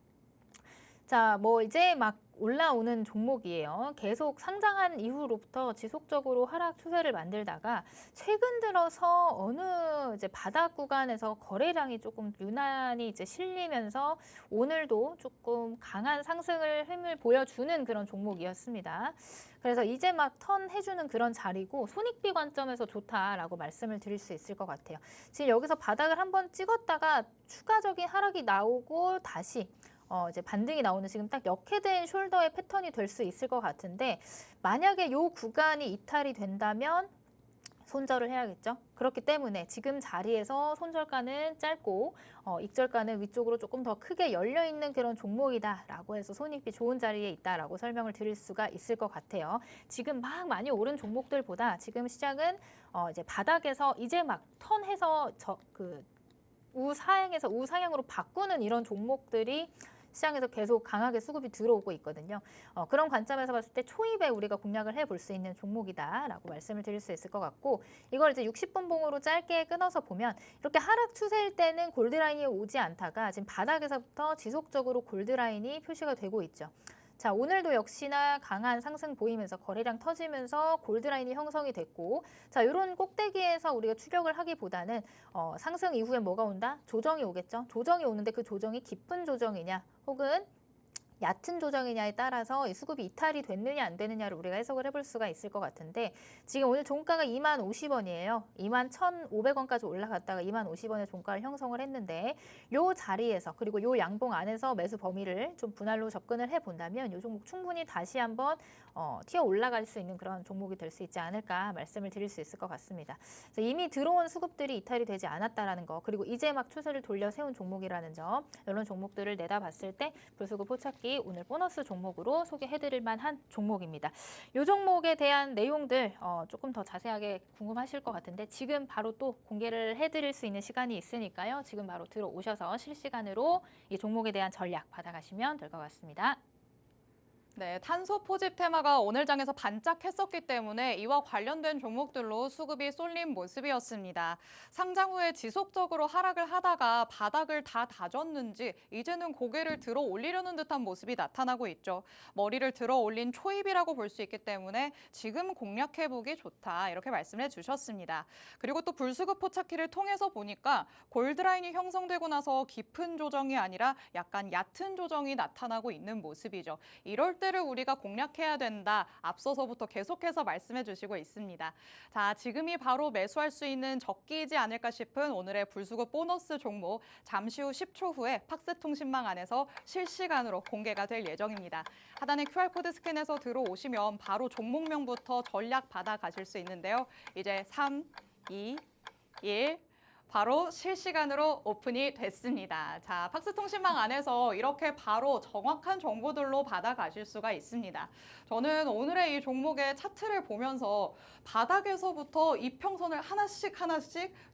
자, 뭐 이제 막 올라오는 종목이에요. 계속 상장한 이후로부터 지속적으로 하락 추세를 만들다가 최근 들어서 어느 이제 바닥 구간에서 거래량이 조금 유난히 이제 실리면서 오늘도 조금 강한 상승을 힘을 보여주는 그런 종목이었습니다. 그래서 이제 막 턴해주는 그런 자리고 손익비 관점에서 좋다라고 말씀을 드릴 수 있을 것 같아요. 지금 여기서 바닥을 한번 찍었다가 추가적인 하락이 나오고 다시 이제 반등이 나오는 지금 딱 역해된 숄더의 패턴이 될 수 있을 것 같은데 만약에 이 구간이 이탈이 된다면 손절을 해야겠죠. 그렇기 때문에 지금 자리에서 손절가는 짧고 익절가는 위쪽으로 조금 더 크게 열려있는 그런 종목이다라고 해서 손익비 좋은 자리에 있다라고 설명을 드릴 수가 있을 것 같아요. 지금 막 많이 오른 종목들보다 지금 시장은 이제 바닥에서 이제 막 턴해서 우상향에서 우상향으로 바꾸는 이런 종목들이 시장에서 계속 강하게 수급이 들어오고 있거든요. 그런 관점에서 봤을 때 초입에 우리가 공략을 해볼 수 있는 종목이다라고 말씀을 드릴 수 있을 것 같고 이걸 이제 60분 봉으로 짧게 끊어서 보면 이렇게 하락 추세일 때는 골드라인이 오지 않다가 지금 바닥에서부터 지속적으로 골드라인이 표시가 되고 있죠. 자, 오늘도 역시나 강한 상승 보이면서 거래량 터지면서 골드라인이 형성이 됐고 자, 이런 꼭대기에서 우리가 추격을 하기보다는 상승 이후에 뭐가 온다? 조정이 오겠죠. 조정이 오는데 그 조정이 깊은 조정이냐 혹은 얕은 조정이냐에 따라서 이 수급이 이탈이 됐느냐 안 되느냐를 우리가 해석을 해볼 수가 있을 것 같은데 지금 오늘 종가가 21,050원이에요. 21,500원까지 올라갔다가 21,050원의 종가를 형성을 했는데 요 자리에서 그리고 요 양봉 안에서 매수 범위를 좀 분할로 접근을 해본다면 요 종목 충분히 다시 한번 튀어 올라갈 수 있는 그런 종목이 될 수 있지 않을까 말씀을 드릴 수 있을 것 같습니다. 그래서 이미 들어온 수급들이 이탈이 되지 않았다라는 거 그리고 이제 막 추세를 돌려 세운 종목이라는 점 이런 종목들을 내다봤을 때 불수급 포착기 오늘 보너스 종목으로 소개해드릴 만한 종목입니다. 이 종목에 대한 내용들 조금 더 자세하게 궁금하실 것 같은데 지금 바로 또 공개를 해드릴 수 있는 시간이 있으니까요. 지금 바로 들어오셔서 실시간으로 이 종목에 대한 전략 받아가시면 될 것 같습니다. 네, 탄소 포집 테마가 오늘 장에서 반짝했었기 때문에 이와 관련된 종목들로 수급이 쏠린 모습이었습니다. 상장 후에 지속적으로 하락을 하다가 바닥을 다 다졌는지 이제는 고개를 들어 올리려는 듯한 모습이 나타나고 있죠. 머리를 들어 올린 초입이라고 볼 수 있기 때문에 지금 공략해보기 좋다 이렇게 말씀해 주셨습니다. 그리고 또 불수급 포착기를 통해서 보니까 골드라인이 형성되고 나서 깊은 조정이 아니라 약간 얕은 조정이 나타나고 있는 모습이죠. 이럴 때를 우리가 공략해야 된다. 앞서서부터 계속해서 말씀해 주시고 있습니다. 자, 지금이 바로 매수할 수 있는 적기이지 않을까 싶은 오늘의 불수급 보너스 종목 잠시 후 10초 후에 팍스통신망 안에서 실시간으로 공개가 될 예정입니다. 하단에 QR코드 스캔해서 들어오시면 바로 종목명부터 전략 받아 가실 수 있는데요. 이제 3, 2, 1 바로 실시간으로 오픈이 됐습니다. 자, 팍스통신망 안에서 이렇게 바로 정확한 정보들로 받아가실 수가 있습니다. 저는 오늘의 이 종목의 차트를 보면서 바닥에서부터 이평선을 하나씩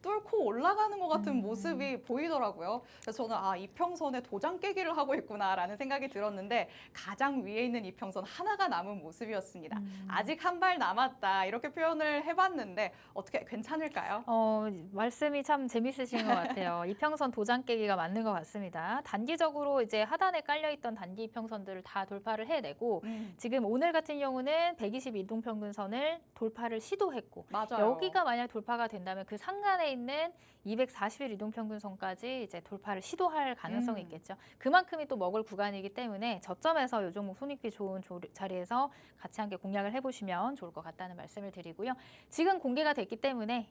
뚫고 올라가는 것 같은 모습이 보이더라고요. 그래서 저는 이평선에 도장 깨기를 하고 있구나라는 생각이 들었는데 가장 위에 있는 이평선 하나가 남은 모습이었습니다. 아직 한 발 남았다 이렇게 표현을 해봤는데 어떻게 괜찮을까요? 말씀이 참 재밌으신 것 같아요. 이평선 도장 깨기가 맞는 것 같습니다. 단기적으로 이제 하단에 깔려있던 단기 이평선들을 다 돌파를 해내고 지금 오늘 같은 경우는 120 이동평균선을 돌파를 시도했고 맞아요. 여기가 만약 돌파가 된다면 그 상단에 있는 240일 이동평균선까지 이제 돌파를 시도할 가능성이 있겠죠. 그만큼이 또 먹을 구간이기 때문에 저점에서 이 종목 손익비 좋은 자리에서 같이 함께 공략을 해보시면 좋을 것 같다는 말씀을 드리고요. 지금 공개가 됐기 때문에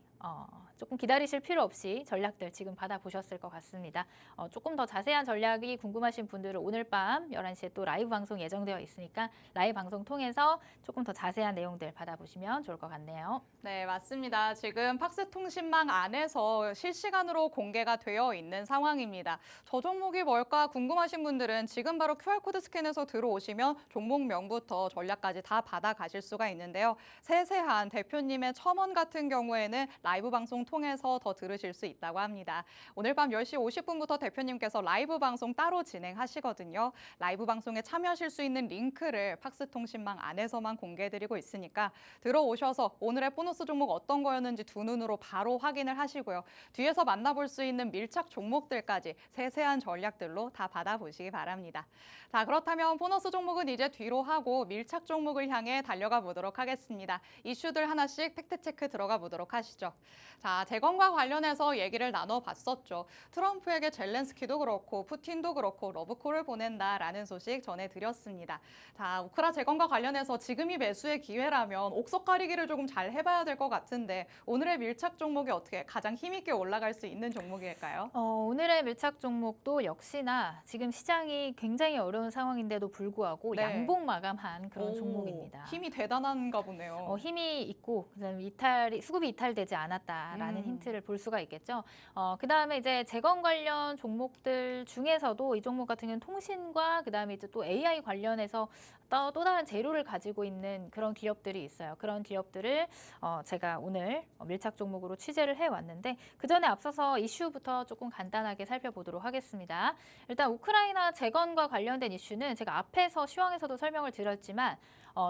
조금 기다리실 필요 없이 전략들 지금 받아보셨을 것 같습니다. 조금 더 자세한 전략이 궁금하신 분들은 오늘 밤 11시에 또 라이브 방송 예정되어 있으니까 라이브 방송 통해서 조금 더 자세한 내용들 받아보시면 좋을 것 같네요. 네, 맞습니다. 지금 팍스통신망 안에서 실시간으로 공개가 되어 있는 상황입니다. 저 종목이 뭘까 궁금하신 분들은 지금 바로 QR코드 스캔해서 들어오시면 종목명부터 전략까지 다 받아가실 수가 있는데요. 세세한 대표님의 첨언 같은 경우에는 라이브 방송 통해서 더 들으실 수 있다고 합니다. 오늘 밤 10시 50분부터 대표님께서 라이브 방송 따로 진행하시거든요. 라이브 방송에 참여하실 수 있는 링크를 팍스통신망 안에서만 공개해드리고 있으니까 들어오셔서 오늘의 보너스 종목 어떤 거였는지 두 눈으로 바로 확인을 하시고요. 뒤에서 만나볼 수 있는 밀착 종목들까지 세세한 전략들로 다 받아보시기 바랍니다. 자, 그렇다면 보너스 종목은 이제 뒤로 하고 밀착 종목을 향해 달려가 보도록 하겠습니다. 이슈들 하나씩 팩트체크 들어가 보도록 하시죠. 자, 재건과 관련해서 얘기를 나눠봤었죠. 트럼프에게 젤렌스키도 그렇고 푸틴도 그렇고 러브콜을 보낸다라는 소식 전해드렸습니다. 자, 우크라 재건과 관련해서 지금이 매수의 기회라면 옥석 가리기를 조금 잘 해봐야 될 것 같은데 오늘의 밀착 종목이 어떻게 가장 힘있게 올라갈 수 있는 종목일까요? 오늘의 밀착 종목도 역시나 지금 시장이 굉장히 어려운 상황인데도 불구하고 네. 양봉 마감한 그런 종목입니다. 힘이 대단한가 보네요. 힘이 있고 그다음에 수급이 이탈되지 않았다라는 힌트를 볼 수가 있겠죠. 그다음에 이제 재건 관련 종목들 중에서도 이 종목 같은 경우는 통신과 그다음에 이제 또 AI 관련해서 또 다른 재료를 가지고 있는 그런 기업들이 있어요. 그런 기업들을 제가 오늘 밀착 종목으로 취재를 해왔는데 그 전에 앞서서 이슈부터 조금 간단하게 살펴보도록 하겠습니다. 일단 우크라이나 재건과 관련된 이슈는 제가 앞에서 시황에서도 설명을 드렸지만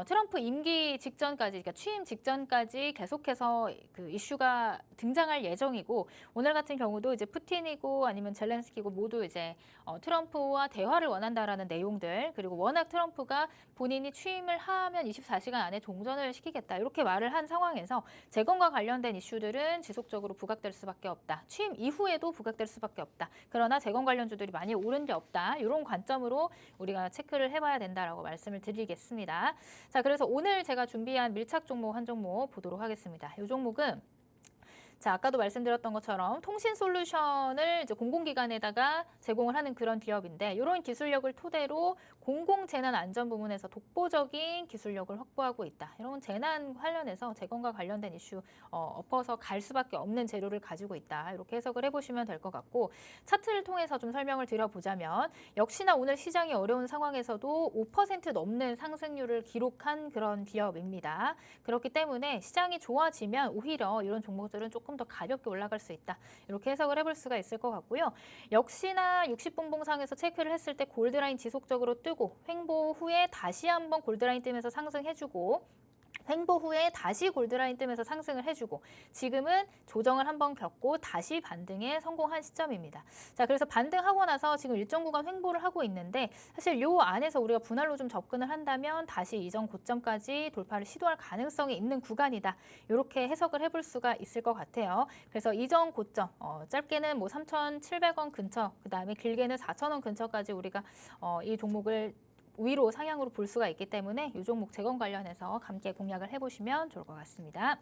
트럼프 임기 직전까지, 그러니까 취임 직전까지 계속해서 그 이슈가 등장할 예정이고 오늘 같은 경우도 이제 푸틴이고 아니면 젤렌스키고 모두 이제 트럼프와 대화를 원한다라는 내용들 그리고 워낙 트럼프가 본인이 취임을 하면 24시간 안에 종전을 시키겠다 이렇게 말을 한 상황에서 재건과 관련된 이슈들은 지속적으로 부각될 수밖에 없다. 취임 이후에도 부각될 수밖에 없다. 그러나 재건 관련주들이 많이 오른 게 없다. 이런 관점으로 우리가 체크를 해봐야 된다라고 말씀을 드리겠습니다. 자, 그래서 오늘 제가 준비한 밀착 종목 한 종목 보도록 하겠습니다. 이 종목은 자, 아까도 말씀드렸던 것처럼 통신 솔루션을 이제 공공기관에다가 제공을 하는 그런 기업인데 이런 기술력을 토대로 공공재난 안전 부문에서 독보적인 기술력을 확보하고 있다. 이런 재난 관련해서 재건과 관련된 이슈 엎어서 갈 수밖에 없는 재료를 가지고 있다. 이렇게 해석을 해보시면 될 것 같고 차트를 통해서 좀 설명을 드려보자면 역시나 오늘 시장이 어려운 상황에서도 5% 넘는 상승률을 기록한 그런 기업입니다. 그렇기 때문에 시장이 좋아지면 오히려 이런 종목들은 조금 더 가볍게 올라갈 수 있다. 이렇게 해석을 해볼 수가 있을 것 같고요. 역시나 60분봉상에서 체크를 했을 때 골드라인 지속적으로 뜨고 횡보 후에 다시 한번 골드라인 뜨면서 상승해주고 횡보 후에 다시 골드라인 뜨면서 상승을 해주고 지금은 조정을 한번 겪고 다시 반등에 성공한 시점입니다. 자, 그래서 반등하고 나서 지금 일정 구간 횡보를 하고 있는데 사실 요 안에서 우리가 분할로 좀 접근을 한다면 다시 이전 고점까지 돌파를 시도할 가능성이 있는 구간이다. 이렇게 해석을 해볼 수가 있을 것 같아요. 그래서 이전 고점 짧게는 뭐 3,700원 근처, 그 다음에 길게는 4,000원 근처까지 우리가 이 종목을 위로 상향으로 볼 수가 있기 때문에 이 종목 재건 관련해서 함께 공략을 해보시면 좋을 것 같습니다.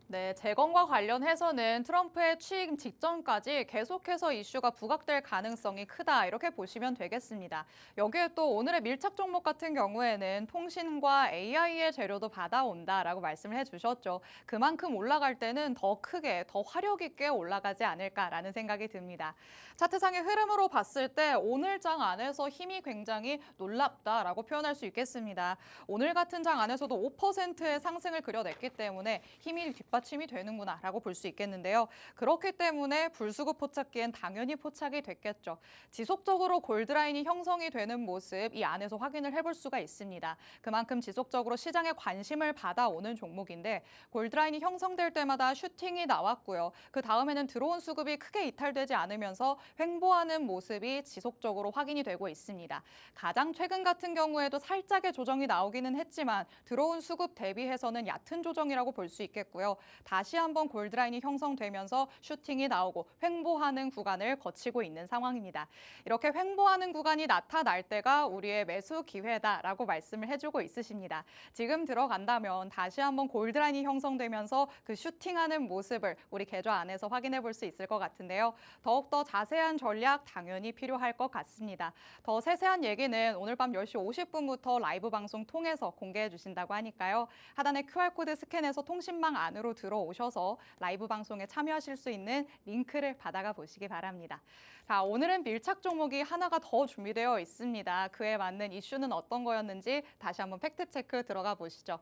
네, 재건과 관련해서는 트럼프의 취임 직전까지 계속해서 이슈가 부각될 가능성이 크다 이렇게 보시면 되겠습니다. 여기에 또 오늘의 밀착 종목 같은 경우에는 통신과 AI의 재료도 받아온다라고 말씀을 해주셨죠. 그만큼 올라갈 때는 더 크게, 더 화력 있게 올라가지 않을까라는 생각이 듭니다. 차트상의 흐름으로 봤을 때 오늘 장 안에서 힘이 굉장히 놀랍다라고 표현할 수 있겠습니다. 오늘 같은 장 안에서도 5%의 상승을 그려냈기 때문에 힘이 뒷받침이 되는구나라고 볼 수 있겠는데요. 그렇기 때문에 불수급 포착기엔 당연히 포착이 됐겠죠. 지속적으로 골드라인이 형성이 되는 모습 이 안에서 확인을 해볼 수가 있습니다. 그만큼 지속적으로 시장에 관심을 받아오는 종목인데 골드라인이 형성될 때마다 슈팅이 나왔고요. 그 다음에는 들어온 수급이 크게 이탈되지 않으면서 횡보하는 모습이 지속적으로 확인이 되고 있습니다. 가장 최근 같은 경우에도 살짝의 조정이 나오기는 했지만 들어온 수급 대비해서는 얕은 조정이라고 볼 수 있겠고요. 다시 한번 골드라인이 형성되면서 슈팅이 나오고 횡보하는 구간을 거치고 있는 상황입니다. 이렇게 횡보하는 구간이 나타날 때가 우리의 매수 기회다라고 말씀을 해주고 있으십니다. 지금 들어간다면 다시 한번 골드라인이 형성되면서 그 슈팅하는 모습을 우리 계좌 안에서 확인해 볼 수 있을 것 같은데요. 더욱더 자세한 전략 당연히 필요할 것 같습니다. 더 세세한 얘기는 오늘 밤 10시 50분부터 라이브 방송 통해서 공개해 주신다고 하니까요. 하단에 QR코드 스캔해서 통신망 안으로 들어오셔서 라이브 방송에 참여하실 수 있는 링크를 받아가 보시기 바랍니다. 자, 오늘은 밀착 종목이 하나가 더 준비되어 있습니다. 그에 맞는 이슈는 어떤 거였는지 다시 한번 팩트체크 들어가 보시죠.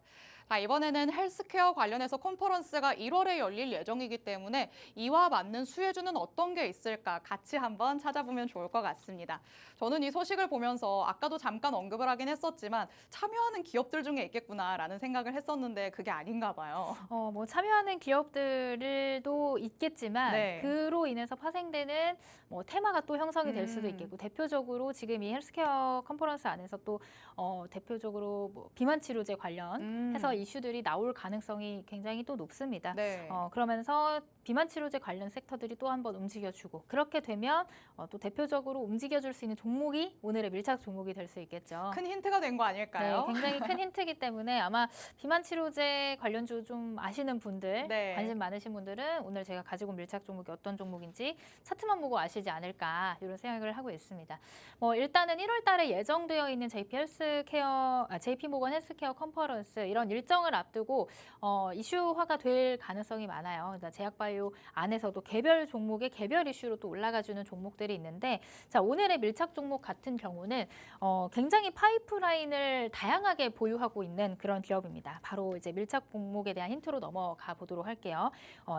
자, 이번에는 헬스케어 관련해서 컨퍼런스가 1월에 열릴 예정이기 때문에 이와 맞는 수혜주는 어떤 게 있을까 같이 한번 찾아보면 좋을 것 같습니다. 저는 이 소식을 보면서 아까도 잠깐 언급을 하긴 했었지만 참여하는 기업들 중에 있겠구나라는 생각을 했었는데 그게 아닌가 봐요. 뭐 참여하는 기업들도 있겠지만 네. 그로 인해서 파생되는 뭐 테마가 또 형성이 될 수도 있겠고 대표적으로 지금 이 헬스케어 컨퍼런스 안에서 또 대표적으로 뭐 비만 치료제 관련해서 이슈들이 나올 가능성이 굉장히 또 높습니다. 네. 그러면서 비만 치료제 관련 섹터들이 또 한번 움직여주고 그렇게 되면 또 대표적으로 움직여줄 수 있는 종목이 오늘의 밀착 종목이 될 수 있겠죠. 큰 힌트가 된 거 아닐까요? 네, 굉장히 큰 힌트이기 때문에 아마 비만 치료제 관련주 좀 아시는 분들, 네. 관심 많으신 분들은 오늘 제가 가지고 온 밀착 종목이 어떤 종목인지 차트만 보고 아시지 않을까 이런 생각을 하고 있습니다. 일단은 1월 달에 예정되어 있는 JP 모건 헬스케어 컨퍼런스 이런 일정을 앞두고 이슈화가 될 가능성이 많아요. 그러니까 제약바이오 안에서도 개별 종목의 개별 이슈로 또 올라가주는 종목들이 있는데 자, 오늘의 밀착 종목 같은 경우는 굉장히 파이프라인을 다양하게 보유하고 있는 그런 기업입니다. 바로 이제 밀착 종목에 대한 힌트로 넘어가 보도록 할게요.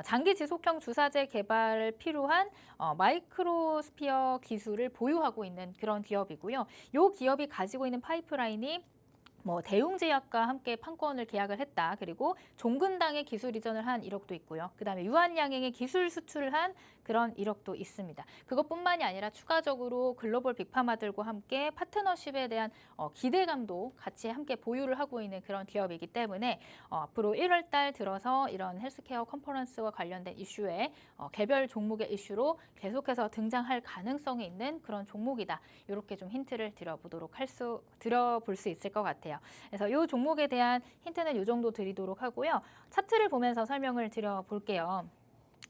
장기 지속형 주사제 개발 필요한 마이크로스피어 기술을 보유하고 있는 그런 기업이고요. 이 기업이 가지고 있는 파이프라인이 뭐 대웅제약과 함께 판권을 계약을 했다. 그리고 종근당에 기술 이전을 한 이력도 있고요. 그다음에 유한양행에 기술 수출을 한 그런 이력도 있습니다. 그것뿐만이 아니라 추가적으로 글로벌 빅파마들과 함께 파트너십에 대한 기대감도 같이 함께 보유를 하고 있는 그런 기업이기 때문에 앞으로 1월 달 들어서 이런 헬스케어 컨퍼런스와 관련된 이슈에 개별 종목의 이슈로 계속해서 등장할 가능성이 있는 그런 종목이다. 이렇게 좀 힌트를 드려볼 수 있을 것 같아요. 그래서 이 종목에 대한 힌트는 이 정도 드리도록 하고요. 차트를 보면서 설명을 드려볼게요.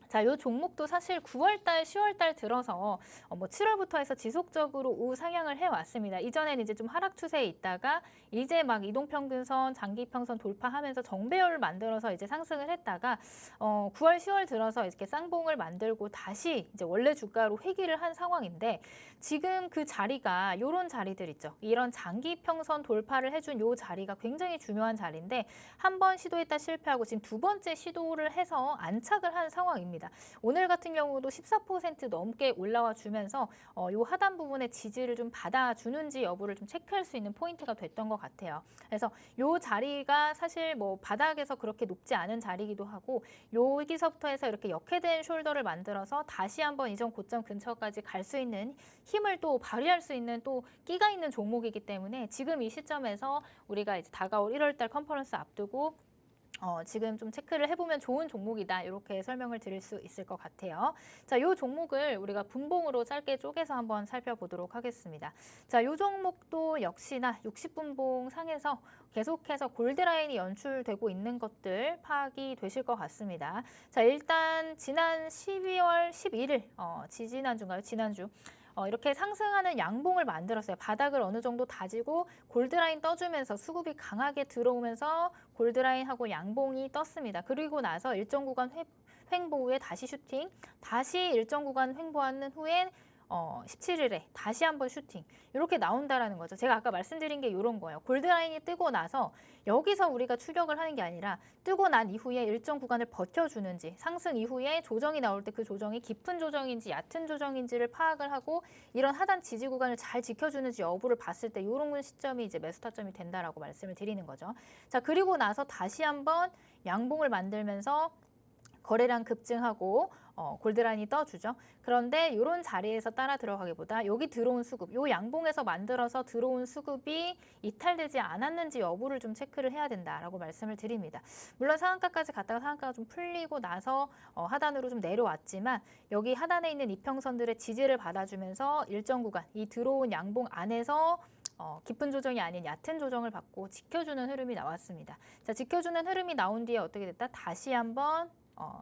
자, 이 종목도 사실 9월 달, 10월 달 들어서 뭐 7월부터 해서 지속적으로 우상향을 해왔습니다. 이전에는 이제 좀 하락 추세에 있다가 이제 막 이동평균선, 장기평선 돌파하면서 정배열을 만들어서 이제 상승을 했다가 9월, 10월 들어서 이렇게 쌍봉을 만들고 다시 이제 원래 주가로 회귀를 한 상황인데 지금 그 자리가 이런 자리들 있죠. 이런 장기평선 돌파를 해준 이 자리가 굉장히 중요한 자리인데 한 번 시도했다 실패하고 지금 두 번째 시도를 해서 안착을 한 상황입니다. 오늘 같은 경우도 14% 넘게 올라와 주면서 이 하단 부분의 지지를 좀 받아주는지 여부를 좀 체크할 수 있는 포인트가 됐던 것 같아요. 그래서 이 자리가 사실 뭐 바닥에서 그렇게 높지 않은 자리이기도 하고 여기서부터 해서 이렇게 역회된 숄더를 만들어서 다시 한번 이전 고점 근처까지 갈 수 있는 힘을 또 발휘할 수 있는 또 끼가 있는 종목이기 때문에 지금 이 시점에서 우리가 이제 다가올 1월 달 컨퍼런스 앞두고 지금 좀 체크를 해보면 좋은 종목이다. 이렇게 설명을 드릴 수 있을 것 같아요. 자, 이 종목을 우리가 분봉으로 짧게 쪼개서 한번 살펴보도록 하겠습니다. 자, 이 종목도 역시나 60분봉 상에서 계속해서 골드라인이 연출되고 있는 것들 파악이 되실 것 같습니다. 자, 일단 지난 12월 11일, 지지난주인가요? 지난주. 이렇게 상승하는 양봉을 만들었어요. 바닥을 어느 정도 다지고 골드라인 떠주면서 수급이 강하게 들어오면서 골드라인하고 양봉이 떴습니다. 그리고 나서 일정 구간 횡보 후에 다시 슈팅, 다시 일정 구간 횡보하는 후에 17일에 다시 한번 슈팅 이렇게 나온다라는 거죠. 제가 아까 말씀드린 게 이런 거예요. 골드라인이 뜨고 나서 여기서 우리가 추격을 하는 게 아니라 뜨고 난 이후에 일정 구간을 버텨주는지 상승 이후에 조정이 나올 때 그 조정이 깊은 조정인지 얕은 조정인지를 파악을 하고 이런 하단 지지 구간을 잘 지켜주는지 여부를 봤을 때 이런 시점이 이제 매수 타점이 된다라고 말씀을 드리는 거죠. 자, 그리고 나서 다시 한번 양봉을 만들면서 거래량 급증하고 골드라인이 떠주죠. 그런데 이런 자리에서 따라 들어가기보다 여기 들어온 수급, 요 양봉에서 만들어서 들어온 수급이 이탈되지 않았는지 여부를 좀 체크를 해야 된다라고 말씀을 드립니다. 물론 상한가까지 갔다가 상한가가 좀 풀리고 나서 하단으로 좀 내려왔지만 여기 하단에 있는 이평선들의 지지를 받아주면서 일정 구간, 이 들어온 양봉 안에서 깊은 조정이 아닌 얕은 조정을 받고 지켜주는 흐름이 나왔습니다. 자, 지켜주는 흐름이 나온 뒤에 어떻게 됐다? 다시 한번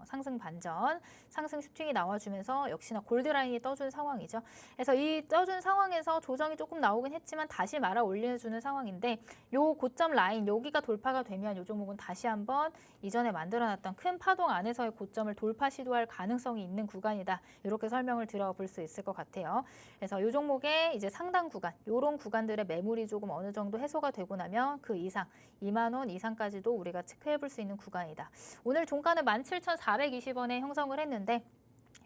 상승 반전, 상승 슈팅이 나와주면서 역시나 골드라인이 떠준 상황이죠. 그래서 이 떠준 상황에서 조정이 조금 나오긴 했지만 다시 말아 올려주는 상황인데 요 고점 라인 여기가 돌파가 되면 요 종목은 다시 한번 이전에 만들어놨던 큰 파동 안에서의 고점을 돌파 시도할 가능성이 있는 구간이다. 이렇게 설명을 드려볼 수 있을 것 같아요. 그래서 요 종목의 이제 상단 구간, 요런 구간들의 매물이 조금 어느 정도 해소가 되고 나면 그 이상 2만 원 이상까지도 우리가 체크해볼 수 있는 구간이다. 오늘 종가는 17,420원에 형성을 했는데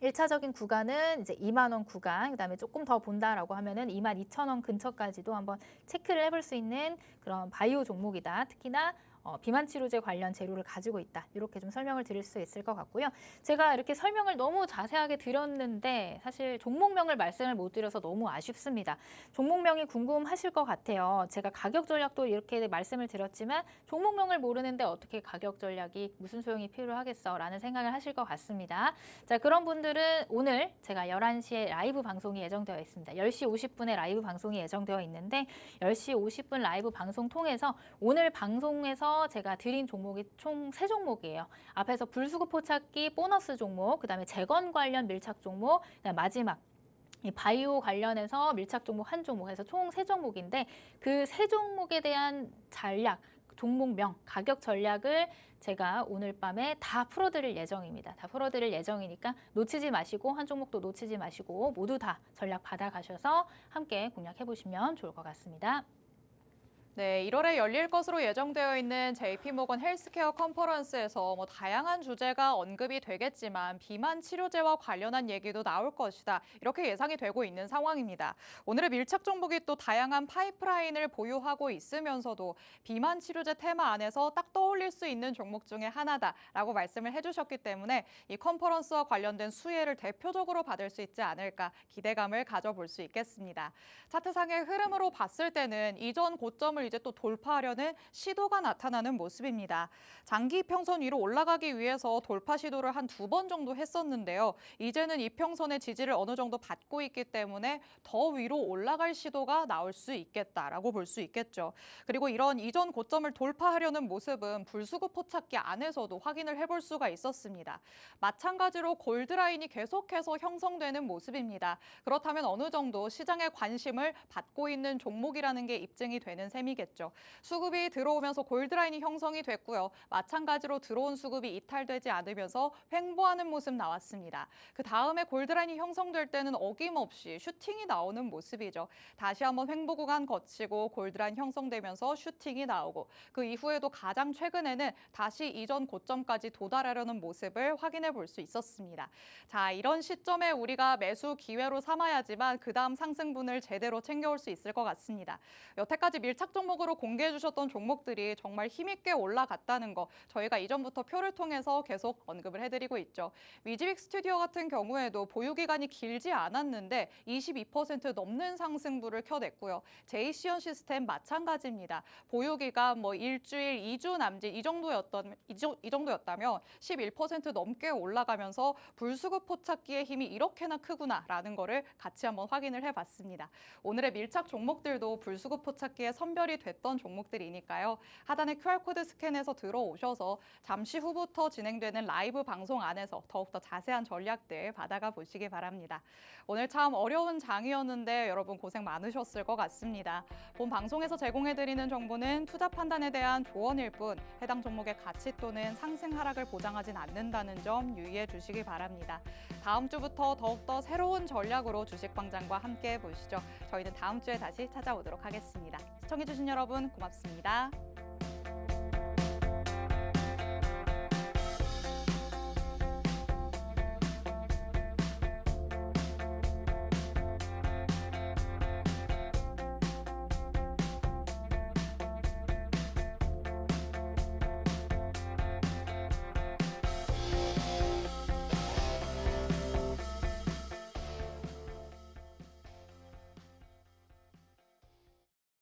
1차적인 구간은 이제 2만 원 구간, 그다음에 조금 더 본다라고 하면은 22,000원 근처까지도 한번 체크를 해볼 수 있는 그런 바이오 종목이다. 특히나 비만 치료제 관련 재료를 가지고 있다. 이렇게 좀 설명을 드릴 수 있을 것 같고요. 제가 이렇게 설명을 너무 자세하게 드렸는데 사실 종목명을 말씀을 못 드려서 너무 아쉽습니다. 종목명이 궁금하실 것 같아요. 제가 가격 전략도 이렇게 말씀을 드렸지만 종목명을 모르는데 어떻게 가격 전략이 무슨 소용이 필요하겠어? 라는 생각을 하실 것 같습니다. 자, 그런 분들은 오늘 제가 11시에 라이브 방송이 예정되어 있습니다. 10시 50분에 라이브 방송이 예정되어 있는데 10시 50분 라이브 방송 통해서 오늘 방송에서 제가 드린 종목이 총 3종목이에요. 앞에서 불수급 포착기 보너스 종목, 그다음에 재건 관련 밀착 종목, 그다음에 마지막 이 바이오 관련해서 밀착 종목 한 종목 해서 총 3종목인데 그 3종목에 대한 전략, 종목명, 가격 전략을 제가 오늘 밤에 다 풀어드릴 예정입니다. 다 풀어드릴 예정이니까 놓치지 마시고 한 종목도 놓치지 마시고 모두 다 전략 받아가셔서 함께 공략해보시면 좋을 것 같습니다. 네, 1월에 열릴 것으로 예정되어 있는 JP모건 헬스케어 컨퍼런스에서 다양한 주제가 언급이 되겠지만 비만 치료제와 관련한 얘기도 나올 것이다. 이렇게 예상이 되고 있는 상황입니다. 오늘의 밀착 종목이 또 다양한 파이프라인을 보유하고 있으면서도 비만 치료제 테마 안에서 딱 떠올릴 수 있는 종목 중에 하나다라고 말씀을 해주셨기 때문에 이 컨퍼런스와 관련된 수혜를 대표적으로 받을 수 있지 않을까 기대감을 가져볼 수 있겠습니다. 차트상의 흐름으로 봤을 때는 이전 고점을 이제 또 돌파하려는 시도가 나타나는 모습입니다. 장기 평선 위로 올라가기 위해서 돌파 시도를 한 2번 정도 했었는데요. 이제는 이 평선의 지지를 어느 정도 받고 있기 때문에 더 위로 올라갈 시도가 나올 수 있겠다라고 볼 수 있겠죠. 그리고 이런 이전 고점을 돌파하려는 모습은 불수급 포착기 안에서도 확인을 해볼 수가 있었습니다. 마찬가지로 골드라인이 계속해서 형성되는 모습입니다. 그렇다면 어느 정도 시장의 관심을 받고 있는 종목이라는 게 입증이 되는 셈이겠죠. 수급이 들어오면서 골드라인이 형성이 됐고요. 마찬가지로 들어온 수급이 이탈되지 않으면서 횡보하는 모습 나왔습니다. 그 다음에 골드라인이 형성될 때는 어김없이 슈팅이 나오는 모습이죠. 다시 한번 횡보 구간 거치고 골드라인 형성되면서 슈팅이 나오고 그 이후에도 가장 최근에는 다시 이전 고점까지 도달하려는 모습을 확인해 볼 수 있었습니다. 자, 이런 시점에 우리가 매수 기회로 삼아야지만 그 다음 상승분을 제대로 챙겨올 수 있을 것 같습니다. 여태까지 밀착 종목으로 공개해 주셨던 종목들이 정말 힘있게 올라갔다는 거 저희가 이전부터 표를 통해서 계속 언급을 해드리고 있죠. 위즈빅 스튜디오 같은 경우에도 보유기간이 길지 않았는데 22% 넘는 상승부를 켜냈고요. 제이시언 시스템 마찬가지입니다. 보유기간 일주일, 2주 남짓 이 정도였다면 11% 넘게 올라가면서 불수급 포착기의 힘이 이렇게나 크구나라는 거를 같이 한번 확인을 해봤습니다. 오늘의 밀착 종목들도 불수급 포착기에 선별이 됐던 종목들이니까요. 하단에 QR코드 스캔해서 들어오셔서 잠시 후부터 진행되는 라이브 방송 안에서 더욱더 자세한 전략들 받아가 보시기 바랍니다. 오늘 참 어려운 장이었는데 여러분 고생 많으셨을 것 같습니다. 본 방송에서 제공해드리는 정보는 투자 판단에 대한 조언일 뿐 해당 종목의 가치 또는 상승 하락을 보장하진 않는다는 점 유의해 주시기 바랍니다. 다음 주부터 더욱더 새로운 전략으로 주식광장과 함께 보시죠. 저희는 다음 주에 다시 찾아오도록 하겠습니다. 시청해주신 여러분 고맙습니다.